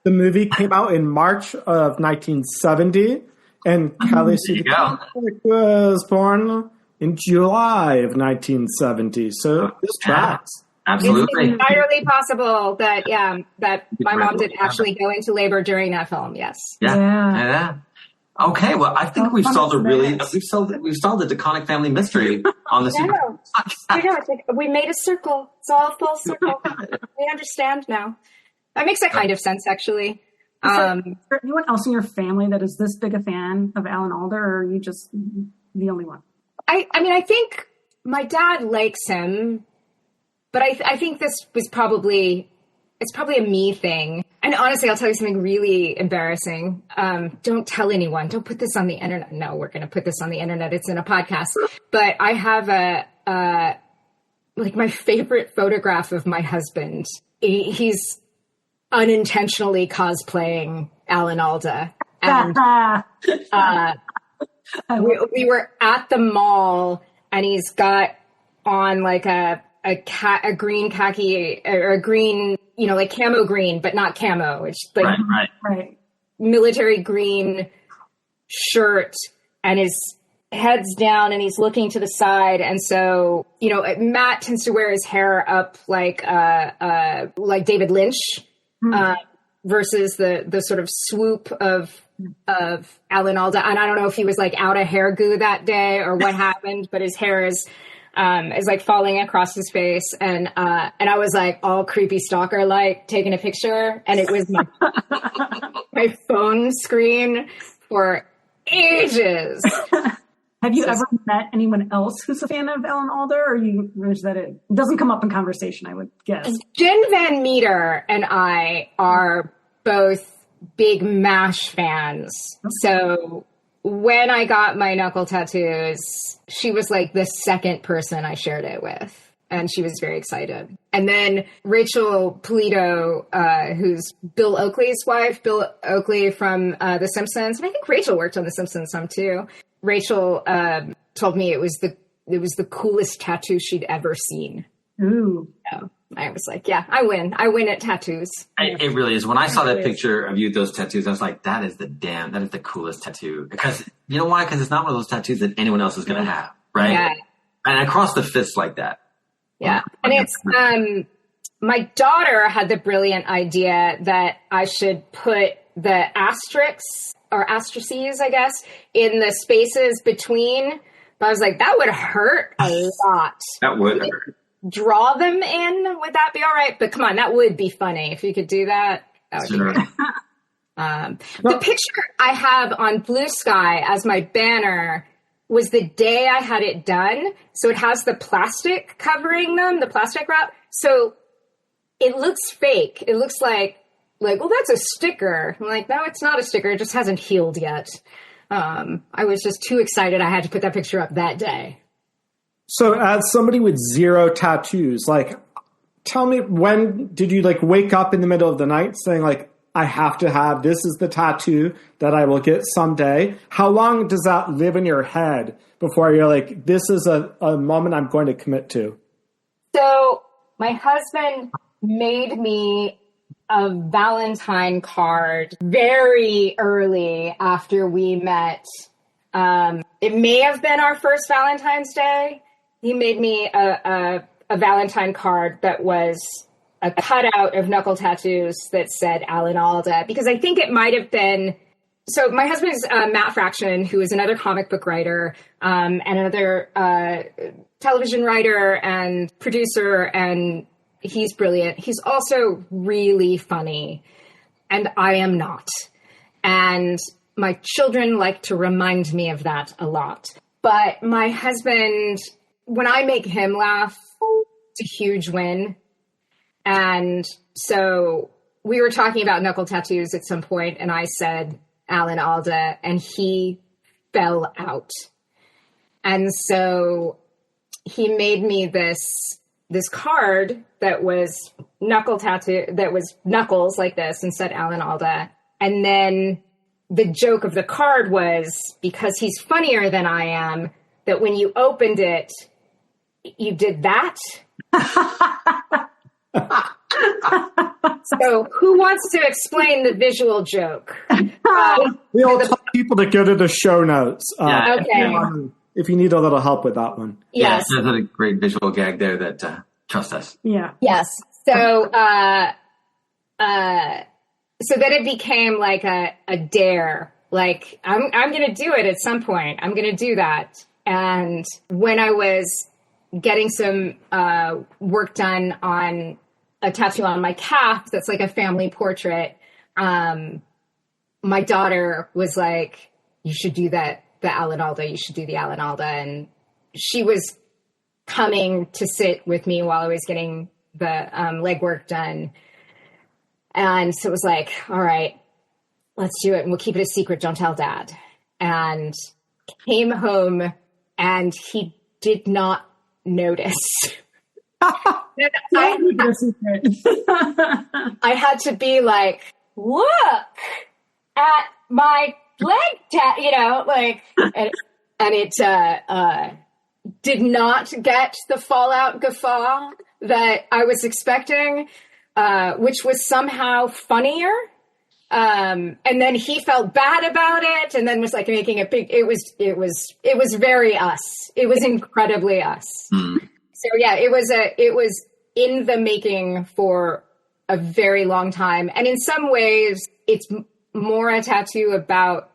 [SPEAKER 4] The movie came out in March of 1970, and Kelly Sue DeConnick was born in July of 1970. So this tracks.
[SPEAKER 3] Absolutely.
[SPEAKER 1] It's entirely possible that my mom did actually go into labor during that film. Yes.
[SPEAKER 3] Yeah. Okay, well, I think we've solved the DeConnick family mystery on the Super.
[SPEAKER 1] I know. It's like we made a circle. It's all full circle. We understand now. That makes a kind of sense, actually.
[SPEAKER 2] Is there anyone else in your family that is this big a fan of Alan Alda, or are you just the only one?
[SPEAKER 1] I mean, I think my dad likes him, but I think this was probably a me thing. And honestly, I'll tell you something really embarrassing. Don't tell anyone. Don't put this on the internet. No, we're going to put this on the internet. It's in a podcast. But I have my favorite photograph of my husband. He's unintentionally cosplaying Alan Alda. And we were at the mall, and he's got on like a green khaki or a green, like camo green, but not camo. It's like
[SPEAKER 2] right.
[SPEAKER 1] Military green shirt, and his head's down and he's looking to the side. And so, Matt tends to wear his hair up like David Lynch, versus the sort of swoop of Alan Alda. And I don't know if he was like out of hair goo that day or what happened, but his hair is like falling across his face. And I was like all creepy stalker, like taking a picture. And it was my phone screen for ages.
[SPEAKER 2] Have you ever met anyone else who's a fan of Alan Alda, or is that it doesn't come up in conversation, I would guess?
[SPEAKER 1] Jen Van Meter and I are both big MASH fans. So when I got my knuckle tattoos, she was like the second person I shared it with. And she was very excited. And then Rachel Polito, who's Bill Oakley's wife, Bill Oakley from The Simpsons. And I think Rachel worked on The Simpsons some too. Rachel told me it was the coolest tattoo she'd ever seen.
[SPEAKER 2] Ooh.
[SPEAKER 1] So I was like, yeah, I win. I win at tattoos.
[SPEAKER 3] It really is. When I saw that picture of you with those tattoos, I was like, that is the coolest tattoo. Because, you know why? Because it's not one of those tattoos that anyone else is going to have, right? Yeah. And I crossed the fist like that.
[SPEAKER 1] Yeah. And it's, my daughter had the brilliant idea that I should put the asterisks or asterisks, I guess, in the spaces between. But I was like, that would hurt a lot.
[SPEAKER 3] That would hurt.
[SPEAKER 1] Draw them in. Would that be all right? But come on, that would be funny if you could do that. That would be great. The picture I have on Blue Sky as my banner was the day I had it done. So it has the plastic covering them, the plastic wrap. So it looks fake. It looks like, well, that's a sticker. I'm like, no, it's not a sticker. It just hasn't healed yet. I was just too excited. I had to put that picture up that day.
[SPEAKER 4] So as somebody with zero tattoos, tell me, when did you wake up in the middle of the night saying I have to have, this is the tattoo that I will get someday? How long does that live in your head before you're like, this is a moment I'm going to commit to?
[SPEAKER 1] So my husband made me a Valentine card very early after we met. It may have been our first Valentine's Day. He made me a Valentine card that was a cutout of knuckle tattoos that said Alan Alda, because I think it might have been. So my husband is Matt Fraction, who is another comic book writer and another television writer and producer, and he's brilliant. He's also really funny, and I am not. And my children like to remind me of that a lot. But my husband, when I make him laugh, it's a huge win. And so we were talking about knuckle tattoos at some point, and I said Alan Alda, and he fell out. And so he made me this card that was knuckle tattoo, that was knuckles like this, and said Alan Alda. And then the joke of the card was, because he's funnier than I am, that when you opened it, you did that. So who wants to explain the visual joke?
[SPEAKER 4] We'll tell people to go to the show notes.
[SPEAKER 1] Okay.
[SPEAKER 4] If you need a little help with that one.
[SPEAKER 1] Yes.
[SPEAKER 3] There's a great visual gag there that, trust us.
[SPEAKER 2] Yeah.
[SPEAKER 1] Yes. So, so then it became like a dare. Like, I'm going to do it at some point. I'm going to do that. And when I was getting some work done on a tattoo on my calf that's like a family portrait, my daughter was like, you should do that, the Alan Alda. You should do the Alan Alda. And she was coming to sit with me while I was getting the legwork done. And so it was like, all right, let's do it. And we'll keep it a secret. Don't tell Dad. And came home and he did not notice. I had to be like, look at my leg, like, and it did not get the fallout guffaw that I was expecting, which was somehow funnier. And then he felt bad about it, and then was like making a big. It was very us. It was incredibly us. Mm. So yeah, it was in the making for a very long time, and in some ways, it's more a tattoo about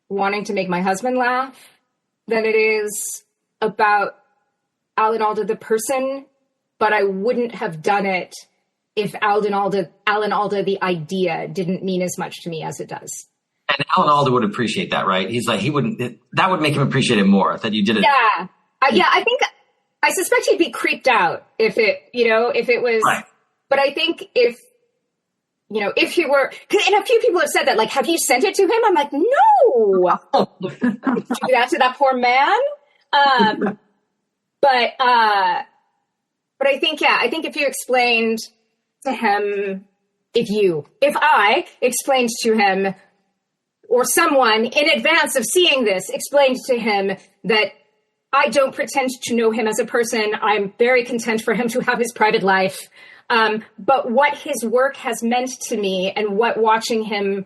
[SPEAKER 1] wanting to make my husband laugh than it is about Alan Alda the person. But I wouldn't have done it if Alan Alda the idea didn't mean as much to me as it does.
[SPEAKER 3] And Alan Alda would appreciate that, right? He's like, that would make him appreciate it more, that you did it.
[SPEAKER 1] Yeah. I suspect he'd be creeped out if it was, right. But I think if he were, and a few people have said that, like, have you sent it to him? I'm like, no, do that to that poor man. But I think if you explained to him, if I explained to him, or someone in advance of seeing this explained to him that I don't pretend to know him as a person, I'm very content for him to have his private life. But what his work has meant to me and what watching him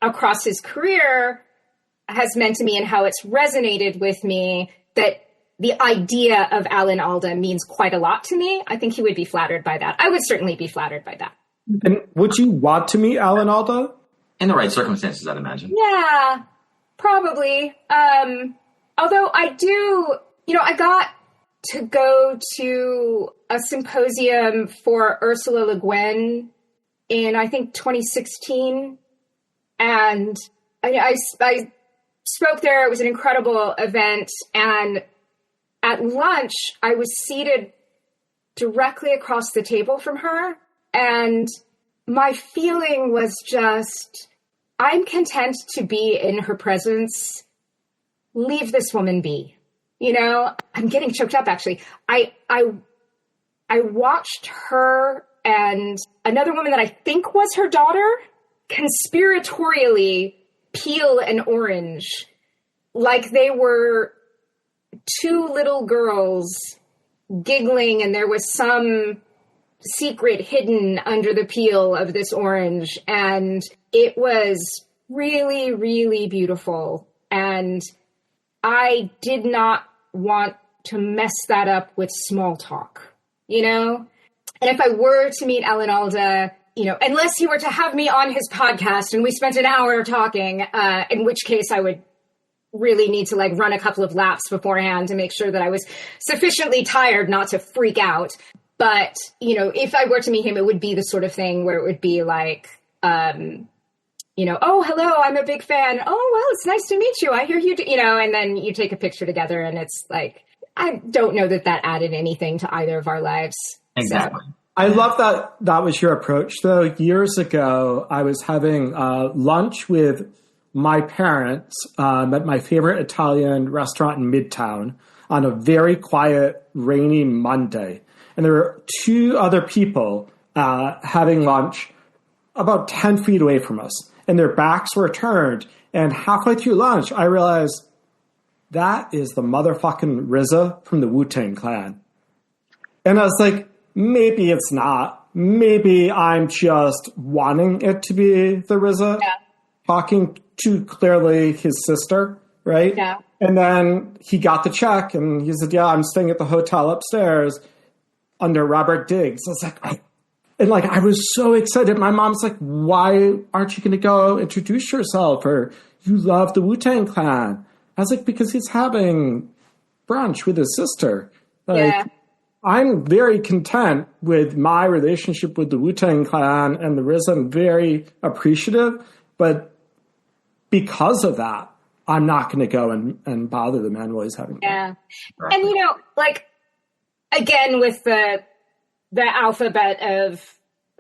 [SPEAKER 1] across his career has meant to me and how it's resonated with me, that the idea of Alan Alda means quite a lot to me. I think he would be flattered by that. I would certainly be flattered by that.
[SPEAKER 4] And would you want to meet Alan Alda?
[SPEAKER 3] In the right circumstances, I'd imagine.
[SPEAKER 1] Yeah, probably. Although I do, I got to go to a symposium for Ursula Le Guin in, I think, 2016. And I spoke there. It was an incredible event. And at lunch, I was seated directly across the table from her. And my feeling was just, I'm content to be in her presence. Leave this woman be. I'm getting choked up, actually. I watched her and another woman that I think was her daughter conspiratorially peel an orange like they were two little girls giggling, and there was some secret hidden under the peel of this orange. And it was really, really beautiful. And I did not want to mess that up with small talk, you know? And if I were to meet Alan Alda, you know, unless he were to have me on his podcast and we spent an hour talking, in which case I would really need to like run a couple of laps beforehand to make sure that I was sufficiently tired not to freak out. But, you know, if I were to meet him, it would be the sort of thing where it would be like, you know, oh, hello, I'm a big fan. Oh, well, it's nice to meet you. I hear you, you know, and then you take a picture together and it's like, I don't know that added anything to either of our lives.
[SPEAKER 3] Exactly.
[SPEAKER 1] So.
[SPEAKER 4] I love that was your approach, though. Years ago, I was having lunch with my parents at my favorite Italian restaurant in Midtown on a very quiet, rainy Monday. And there were two other people having lunch about 10 feet away from us. And their backs were turned. And halfway through lunch, I realized that is the motherfucking RZA from the Wu-Tang Clan. And I was like, maybe it's not. Maybe I'm just wanting it to be the RZA talking to clearly his sister, right?
[SPEAKER 1] Yeah.
[SPEAKER 4] And then he got the check and he said, yeah, I'm staying at the hotel upstairs under Robert Diggs. I was like, I was so excited. My mom's like, why aren't you going to go introduce yourself? Or you love the Wu-Tang Clan. I was like, because he's having brunch with his sister. Like, I'm very content with my relationship with the Wu-Tang Clan and the RZA. I'm very appreciative. But because of that, I'm not going to go and bother the man while he's having brunch.
[SPEAKER 1] Yeah. And, you know, like, again, with the alphabet of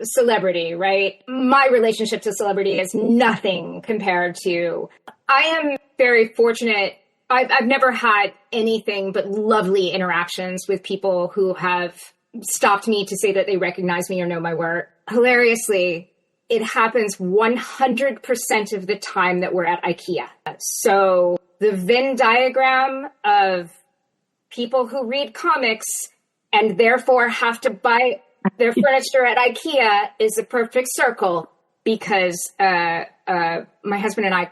[SPEAKER 1] celebrity, right? My relationship to celebrity is nothing compared to, I am very fortunate. I've never had anything but lovely interactions with people who have stopped me to say that they recognize me or know my work. Hilariously, it happens 100% of the time that we're at IKEA. So the Venn diagram of people who read comics and therefore have to buy their furniture at IKEA is a perfect circle because my husband and I,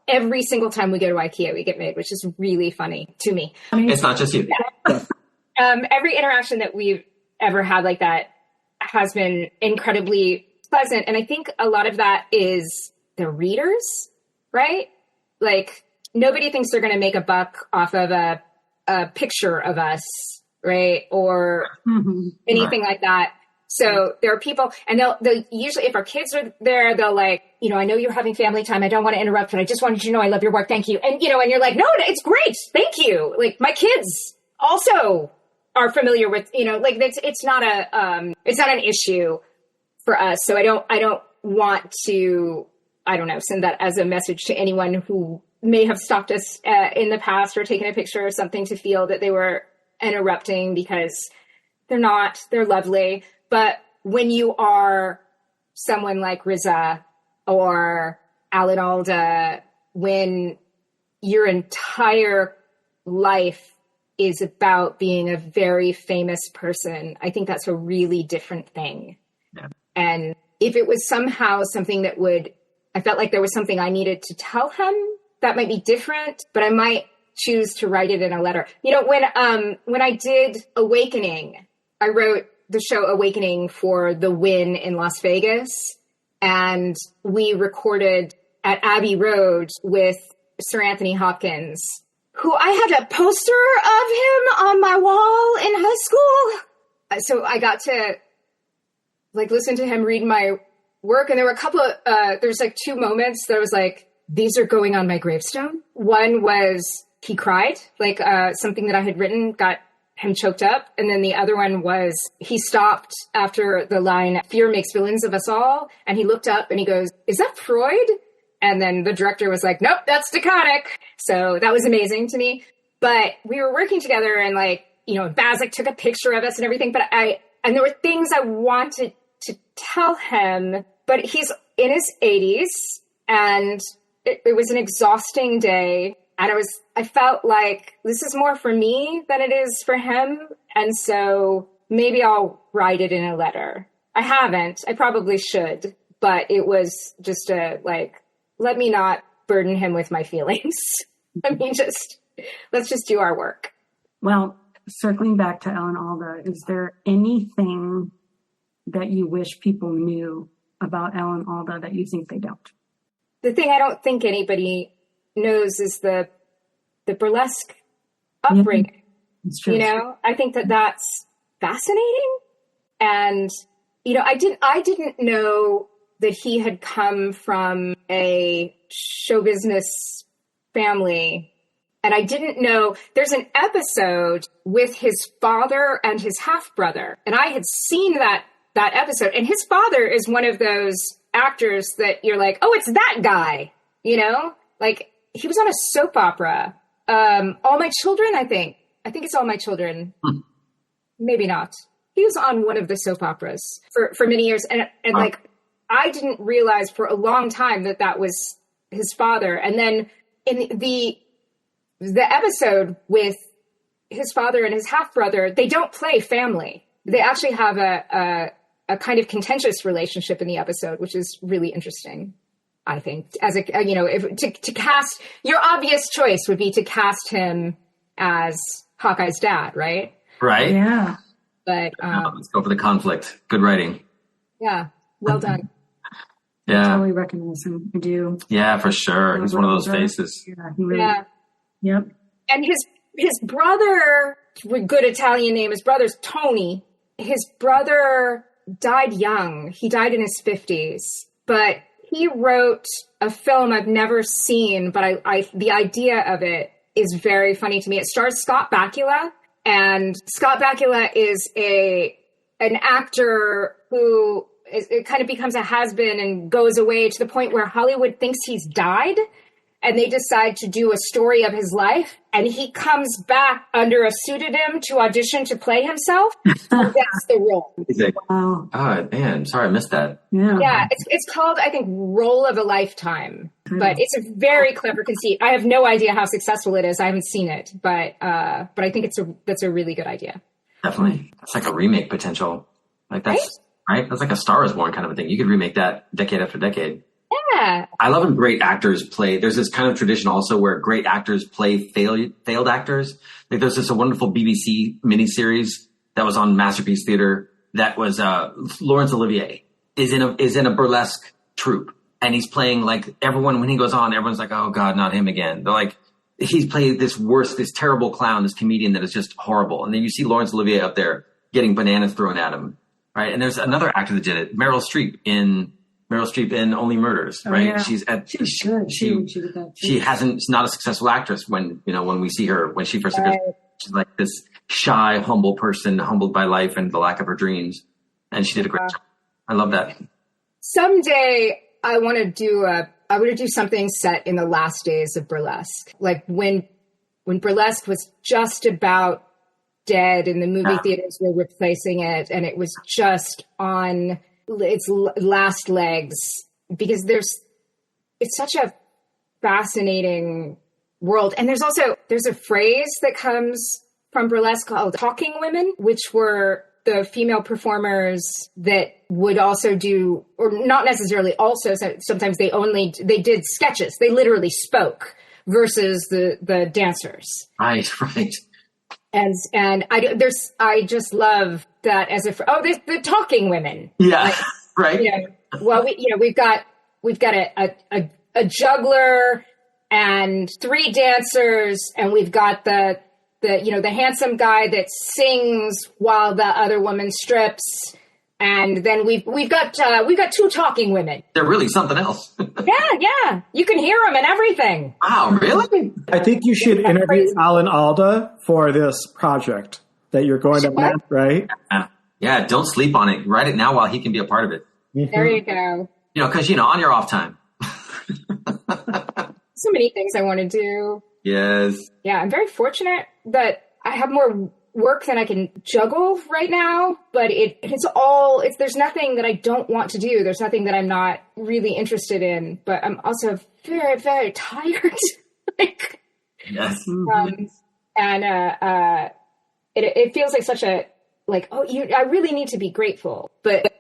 [SPEAKER 1] every single time we go to IKEA, we get made, which is really funny to me.
[SPEAKER 3] It's not just you.
[SPEAKER 1] Yeah. Every interaction that we've ever had like that has been incredibly pleasant. And I think a lot of that is the readers, right? Like nobody thinks they're going to make a buck off of a picture of us, right? Or anything like that. So there are people, and they'll usually, if our kids are there, they'll like, you know, I know you're having family time. I don't want to interrupt, but I just wanted you to know I love your work. Thank you. And, you know, and you're like, no, it's great. Thank you. Like my kids also are familiar with, you know, like it's not an issue for us. So I don't want to, send that as a message to anyone who may have stopped us in the past or taken a picture or something to feel that they were interrupting, because they're not, they're lovely. But when you are someone like RZA or Alan Alda, when your entire life is about being a very famous person, I think that's a really different thing. Yeah. And if it was somehow something that I felt like there was something I needed to tell him, that might be different, but I might choose to write it in a letter. You know, when I did Awakening, I wrote the show Awakening for the Win in Las Vegas, and we recorded at Abbey Road with Sir Anthony Hopkins, who I had a poster of him on my wall in high school. So I got to like listen to him read my work, and there were a couple of there's like two moments that I was like, these are going on my gravestone. One was he cried, like something that I had written got him choked up. And then the other one was he stopped after the line, "Fear makes villains of us all." And he looked up and he goes, "Is that Freud?" And then the director was like, "Nope, that's DeConnick." So that was amazing to me. But we were working together, and like, you know, Bazik took a picture of us and everything. But and there were things I wanted to tell him, but he's in his 80s, and it was an exhausting day. And I felt like this is more for me than it is for him. And so maybe I'll write it in a letter. I haven't. I probably should. But it was just let me not burden him with my feelings. I mean, let's just do our work.
[SPEAKER 2] Well, circling back to Ellen Alda, is there anything that you wish people knew about Ellen Alda that you think they don't?
[SPEAKER 1] The thing I don't think anybody knows is the burlesque upbringing.
[SPEAKER 2] It's true.
[SPEAKER 1] You know, I think that's fascinating. And, you know, I didn't know that he had come from a show business family. And I didn't know there's an episode with his father and his half brother. And I had seen that episode, and his father is one of those actors that you're like, oh, it's that guy, you know, like he was on a soap opera. All My Children, I think it's All My Children. Maybe not. He was on one of the soap operas for many years. And like, I didn't realize for a long time that was his father. And then in the episode with his father and his half brother, they don't play family. They actually have a kind of contentious relationship in the episode, which is really interesting, I think. As to cast, your obvious choice would be to cast him as Hawkeye's dad, right?
[SPEAKER 3] Right.
[SPEAKER 2] Yeah.
[SPEAKER 1] But
[SPEAKER 3] let's go for the conflict. Good writing.
[SPEAKER 1] Yeah. Well done.
[SPEAKER 2] I totally recognize him. I do.
[SPEAKER 3] Yeah, for sure. He's one of those faces.
[SPEAKER 2] Yeah. He really,
[SPEAKER 1] Yeah.
[SPEAKER 2] Yep.
[SPEAKER 1] And his brother, good Italian name, his brother's Tony. His brother died young. He died in his 50s. But he wrote a film I've never seen, but the idea of it is very funny to me. It stars Scott Bakula, and Scott Bakula is an actor who it kind of becomes a has-been and goes away to the point where Hollywood thinks he's died, and they decide to do a story of his life, and he comes back under a pseudonym to audition to play himself. And that's the role.
[SPEAKER 2] Wow.
[SPEAKER 3] Oh, man. Sorry, I missed that.
[SPEAKER 1] Yeah, it's called, I think, Role of a Lifetime. But it's a very clever conceit. I have no idea how successful it is. I haven't seen it, but I think that's a really good idea.
[SPEAKER 3] Definitely. It's like a remake potential. Like that's right? That's like a Star is Born kind of a thing. You could remake that decade after decade.
[SPEAKER 1] Yeah.
[SPEAKER 3] I love when great actors play. There's this kind of tradition also where great actors play failed actors. Like there's this a wonderful BBC miniseries that was on Masterpiece Theater that was Laurence Olivier is in a burlesque troupe, and he's playing like everyone. When he goes on, everyone's like, oh God, not him again. They're like, he's played this terrible clown, this comedian that is just horrible. And then you see Laurence Olivier up there getting bananas thrown at him, right? And there's another actor that did it, Meryl Streep in Only Murders, right?
[SPEAKER 2] Yeah.
[SPEAKER 3] She's not a successful actress when we see her, when she first appears, she's like this shy, humble person, humbled by life and the lack of her dreams. And she did a great job. I love that.
[SPEAKER 1] Someday I want to do something set in the last days of burlesque. Like when burlesque was just about dead and the movie theaters were replacing it, and it was just on its last legs, because it's such a fascinating world. And there's a phrase that comes from burlesque called talking women, which were the female performers that would also do, or not necessarily also, sometimes they did sketches. They literally spoke versus the dancers.
[SPEAKER 3] Right.
[SPEAKER 1] And I just love that as the talking women.
[SPEAKER 3] Yeah.
[SPEAKER 1] Like,
[SPEAKER 3] right.
[SPEAKER 1] Well, we've got a juggler and 3 dancers, and we've got the handsome guy that sings while the other woman strips, and then we've got 2 talking women.
[SPEAKER 3] They're really something else.
[SPEAKER 1] Yeah, you can hear them and everything.
[SPEAKER 3] Wow, really?
[SPEAKER 4] I think you should interview Alan Alda for this project that you're going to make, right?
[SPEAKER 3] Yeah, don't sleep on it. Write it now while he can be a part of it.
[SPEAKER 1] There you go.
[SPEAKER 3] Because on your off time.
[SPEAKER 1] So many things I want to do.
[SPEAKER 3] Yes.
[SPEAKER 1] Yeah, I'm very fortunate that I have more work than I can juggle right now, but there's nothing that I don't want to do. There's nothing that I'm not really interested in, but I'm also very, very tired.
[SPEAKER 3] Yes.
[SPEAKER 1] And it feels like such a like, oh, I really need to be grateful. But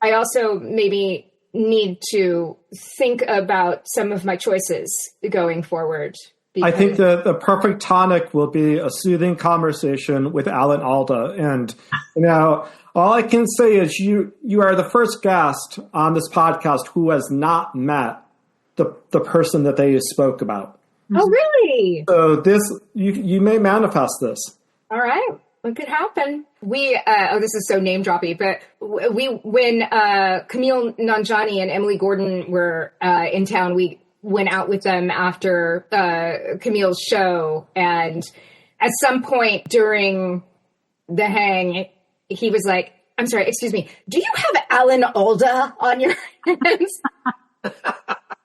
[SPEAKER 1] I also maybe need to think about some of my choices going forward.
[SPEAKER 4] I think the perfect tonic will be a soothing conversation with Alda. And, all I can say is you are the first guest on this podcast who has not met the person that they spoke about.
[SPEAKER 1] Oh, really?
[SPEAKER 4] So you may manifest this.
[SPEAKER 1] All right. What could happen? This is so name droppy, but when Camille Nanjiani and Emily Gordon were in town, we went out with them after Camille's show. And at some point during the hang, he was like, I'm sorry, excuse me, do you have Alan Alda on your hands?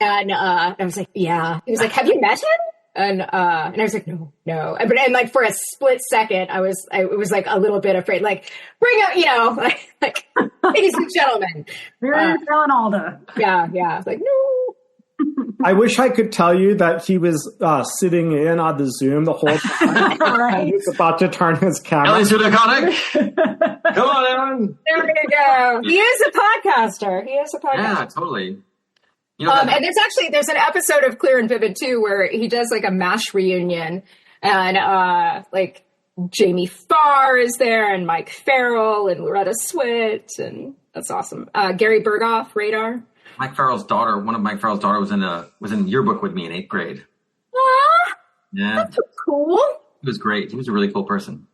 [SPEAKER 1] And I was like, yeah. He was like, have you met him? And I was like, no. And like for a split second, I was like a little bit afraid, like bring up, like ladies and gentlemen.
[SPEAKER 2] Here's Alan Alda.
[SPEAKER 1] Yeah. I was like, no.
[SPEAKER 4] I wish I could tell you that he was sitting in on the Zoom the whole time.
[SPEAKER 2] Right.
[SPEAKER 4] He was about to turn his camera.
[SPEAKER 3] Kelly Sue DeConnick. Come on, Aaron.
[SPEAKER 1] There we go. He is a podcaster.
[SPEAKER 3] Yeah, totally.
[SPEAKER 1] And there's an episode of Clear and Vivid too where he does like a MASH reunion, and like Jamie Farr is there, and Mike Farrell and Loretta Swit, and that's awesome. Gary Berghoff, Radar.
[SPEAKER 3] Mike Farrell's daughter, one of Mike Farrell's daughter was in yearbook with me in 8th grade.
[SPEAKER 1] Aww,
[SPEAKER 3] Yeah.
[SPEAKER 1] that's cool.
[SPEAKER 3] He was great. He was a really cool person.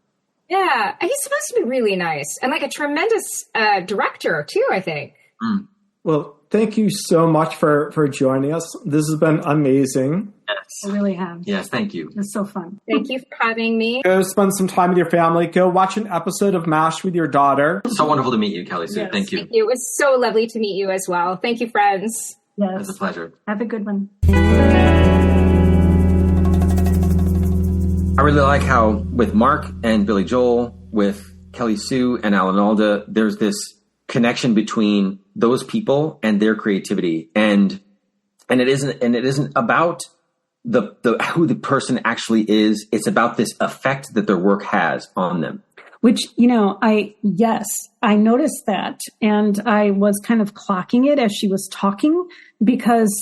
[SPEAKER 1] Yeah, he's supposed to be really nice and like a tremendous director too, I think.
[SPEAKER 3] Mm.
[SPEAKER 4] Well, thank you so much for joining us. This has been amazing.
[SPEAKER 3] Yes.
[SPEAKER 2] I really have.
[SPEAKER 3] Yes, thank you.
[SPEAKER 2] It's so fun.
[SPEAKER 1] Thank you for having me.
[SPEAKER 4] Go spend some time with your family. Go watch an episode of MASH with your daughter.
[SPEAKER 3] So wonderful to meet you, Kelly Sue.
[SPEAKER 2] Yes.
[SPEAKER 3] Thank you.
[SPEAKER 1] It was so lovely to meet you as well. Thank you, friends.
[SPEAKER 3] It was
[SPEAKER 2] Yes.
[SPEAKER 3] a pleasure.
[SPEAKER 2] Have a good one.
[SPEAKER 3] I really like how with Mark and Billy Joel, with Kelly Sue and Alan Alda, there's this connection between those people and their creativity, and it isn't about the who the person actually is. It's about this effect that their work has on them.
[SPEAKER 2] Which, I noticed that, and I was kind of clocking it as she was talking, because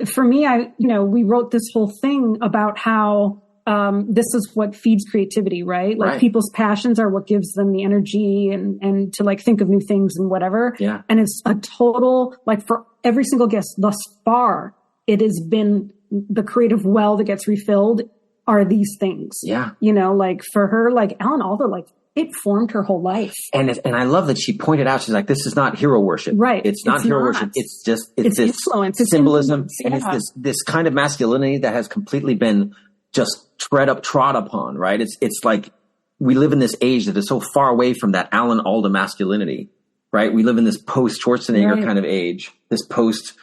[SPEAKER 2] for me, we wrote this whole thing about how this is what feeds creativity, right? Like people's passions are what gives them the energy and to like think of new things and whatever.
[SPEAKER 3] Yeah.
[SPEAKER 2] And it's a total, like for every single guest thus far, it has been the creative well that gets refilled are these things.
[SPEAKER 3] Yeah.
[SPEAKER 2] Like for her, like Alan Alda, like it formed her whole life.
[SPEAKER 3] And I love that she pointed out, she's like, this is not hero worship.
[SPEAKER 2] Right.
[SPEAKER 3] It's not hero worship. It's just, it's this
[SPEAKER 2] influence. It's
[SPEAKER 3] symbolism.
[SPEAKER 2] influence.
[SPEAKER 3] And it's this kind of masculinity that has completely been just trod upon, right? It's like we live in this age that is so far away from that Alan Alda masculinity, right? We live in this post Schwarzenegger kind of age, this post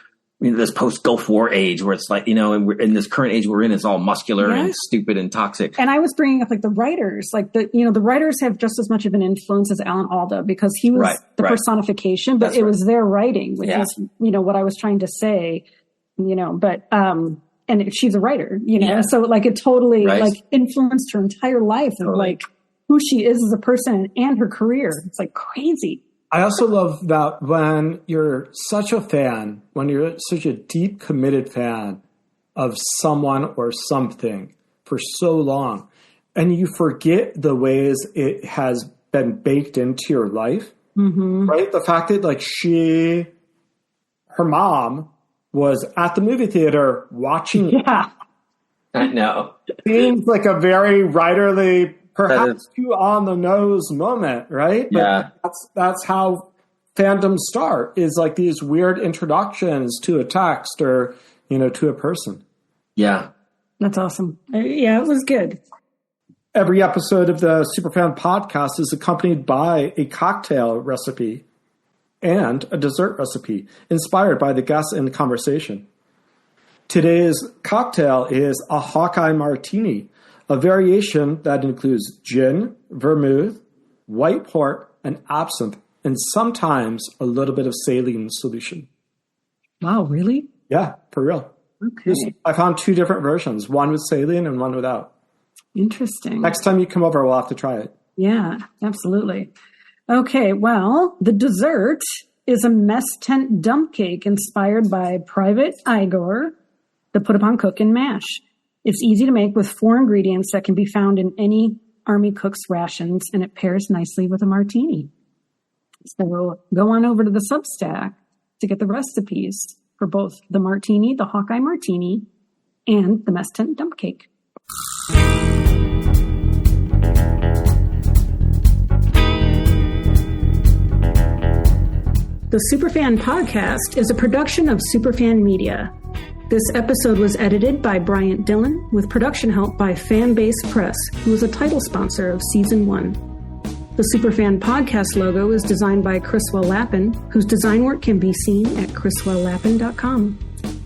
[SPEAKER 3] Gulf War age where it's like, and we're in this current age we're in, it's all muscular and stupid and toxic.
[SPEAKER 2] And I was bringing up like the writers, like the writers have just as much of an influence as Alan Alda because he was the personification, but it was their writing, which is, what I was trying to say, but, and she's a writer, so like it totally like influenced her entire life and like who she is as a person and her career. It's like crazy.
[SPEAKER 4] I also love that when you're such a fan, when you're such a deep committed fan of someone or something for so long, and you forget the ways it has been baked into your life, right? The fact that like her mom was at the movie theater watching.
[SPEAKER 2] Yeah.
[SPEAKER 3] I know.
[SPEAKER 4] Seems like a very writerly, perhaps too on the nose moment, right?
[SPEAKER 3] Yeah.
[SPEAKER 4] But that's how fandoms start, is like these weird introductions to a text or, to a person.
[SPEAKER 3] Yeah.
[SPEAKER 2] That's awesome. Yeah, it was good.
[SPEAKER 4] Every episode of the Superfan Podcast is accompanied by a cocktail recipe and a dessert recipe inspired by the guests in the conversation. Today's cocktail is a Hawkeye Martini, a variation that includes gin, vermouth, white port, and absinthe, and sometimes a little bit of saline solution.
[SPEAKER 2] Wow, really?
[SPEAKER 4] Yeah, for real.
[SPEAKER 2] Okay.
[SPEAKER 4] I found 2 different versions, one with saline and one without.
[SPEAKER 2] Interesting.
[SPEAKER 4] Next time you come over, we'll have to try it.
[SPEAKER 2] Yeah, absolutely. Okay, well, the dessert is a mess tent dump cake inspired by Private Igor, the put-upon cook in MASH. It's easy to make with 4 ingredients that can be found in any Army cook's rations, and it pairs nicely with a martini. So go on over to the Substack to get the recipes for both the martini, the Hawkeye martini, and the mess tent dump cake. The Superfan Podcast is a production of Superfan Media. This episode was edited by Bryant Dillon with production help by Fanbase Press, who is a title sponsor of Season 1. The Superfan Podcast logo is designed by Criswell Lappin, whose design work can be seen at criswelllappin.com.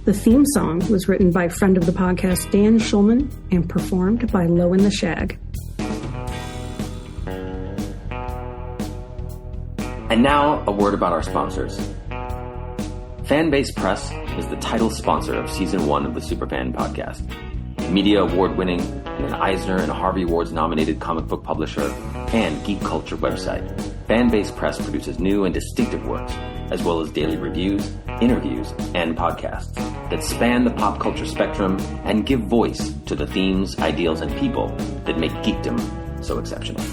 [SPEAKER 2] The theme song was written by friend of the podcast Dan Schulman and performed by Low in the Shag.
[SPEAKER 3] And now, a word about our sponsors. Fanbase Press is the title sponsor of Season 1 of the Superfan Podcast. Media award-winning and an Eisner and Harvey Awards-nominated comic book publisher and geek culture website, Fanbase Press produces new and distinctive works, as well as daily reviews, interviews, and podcasts that span the pop culture spectrum and give voice to the themes, ideals, and people that make geekdom so exceptional.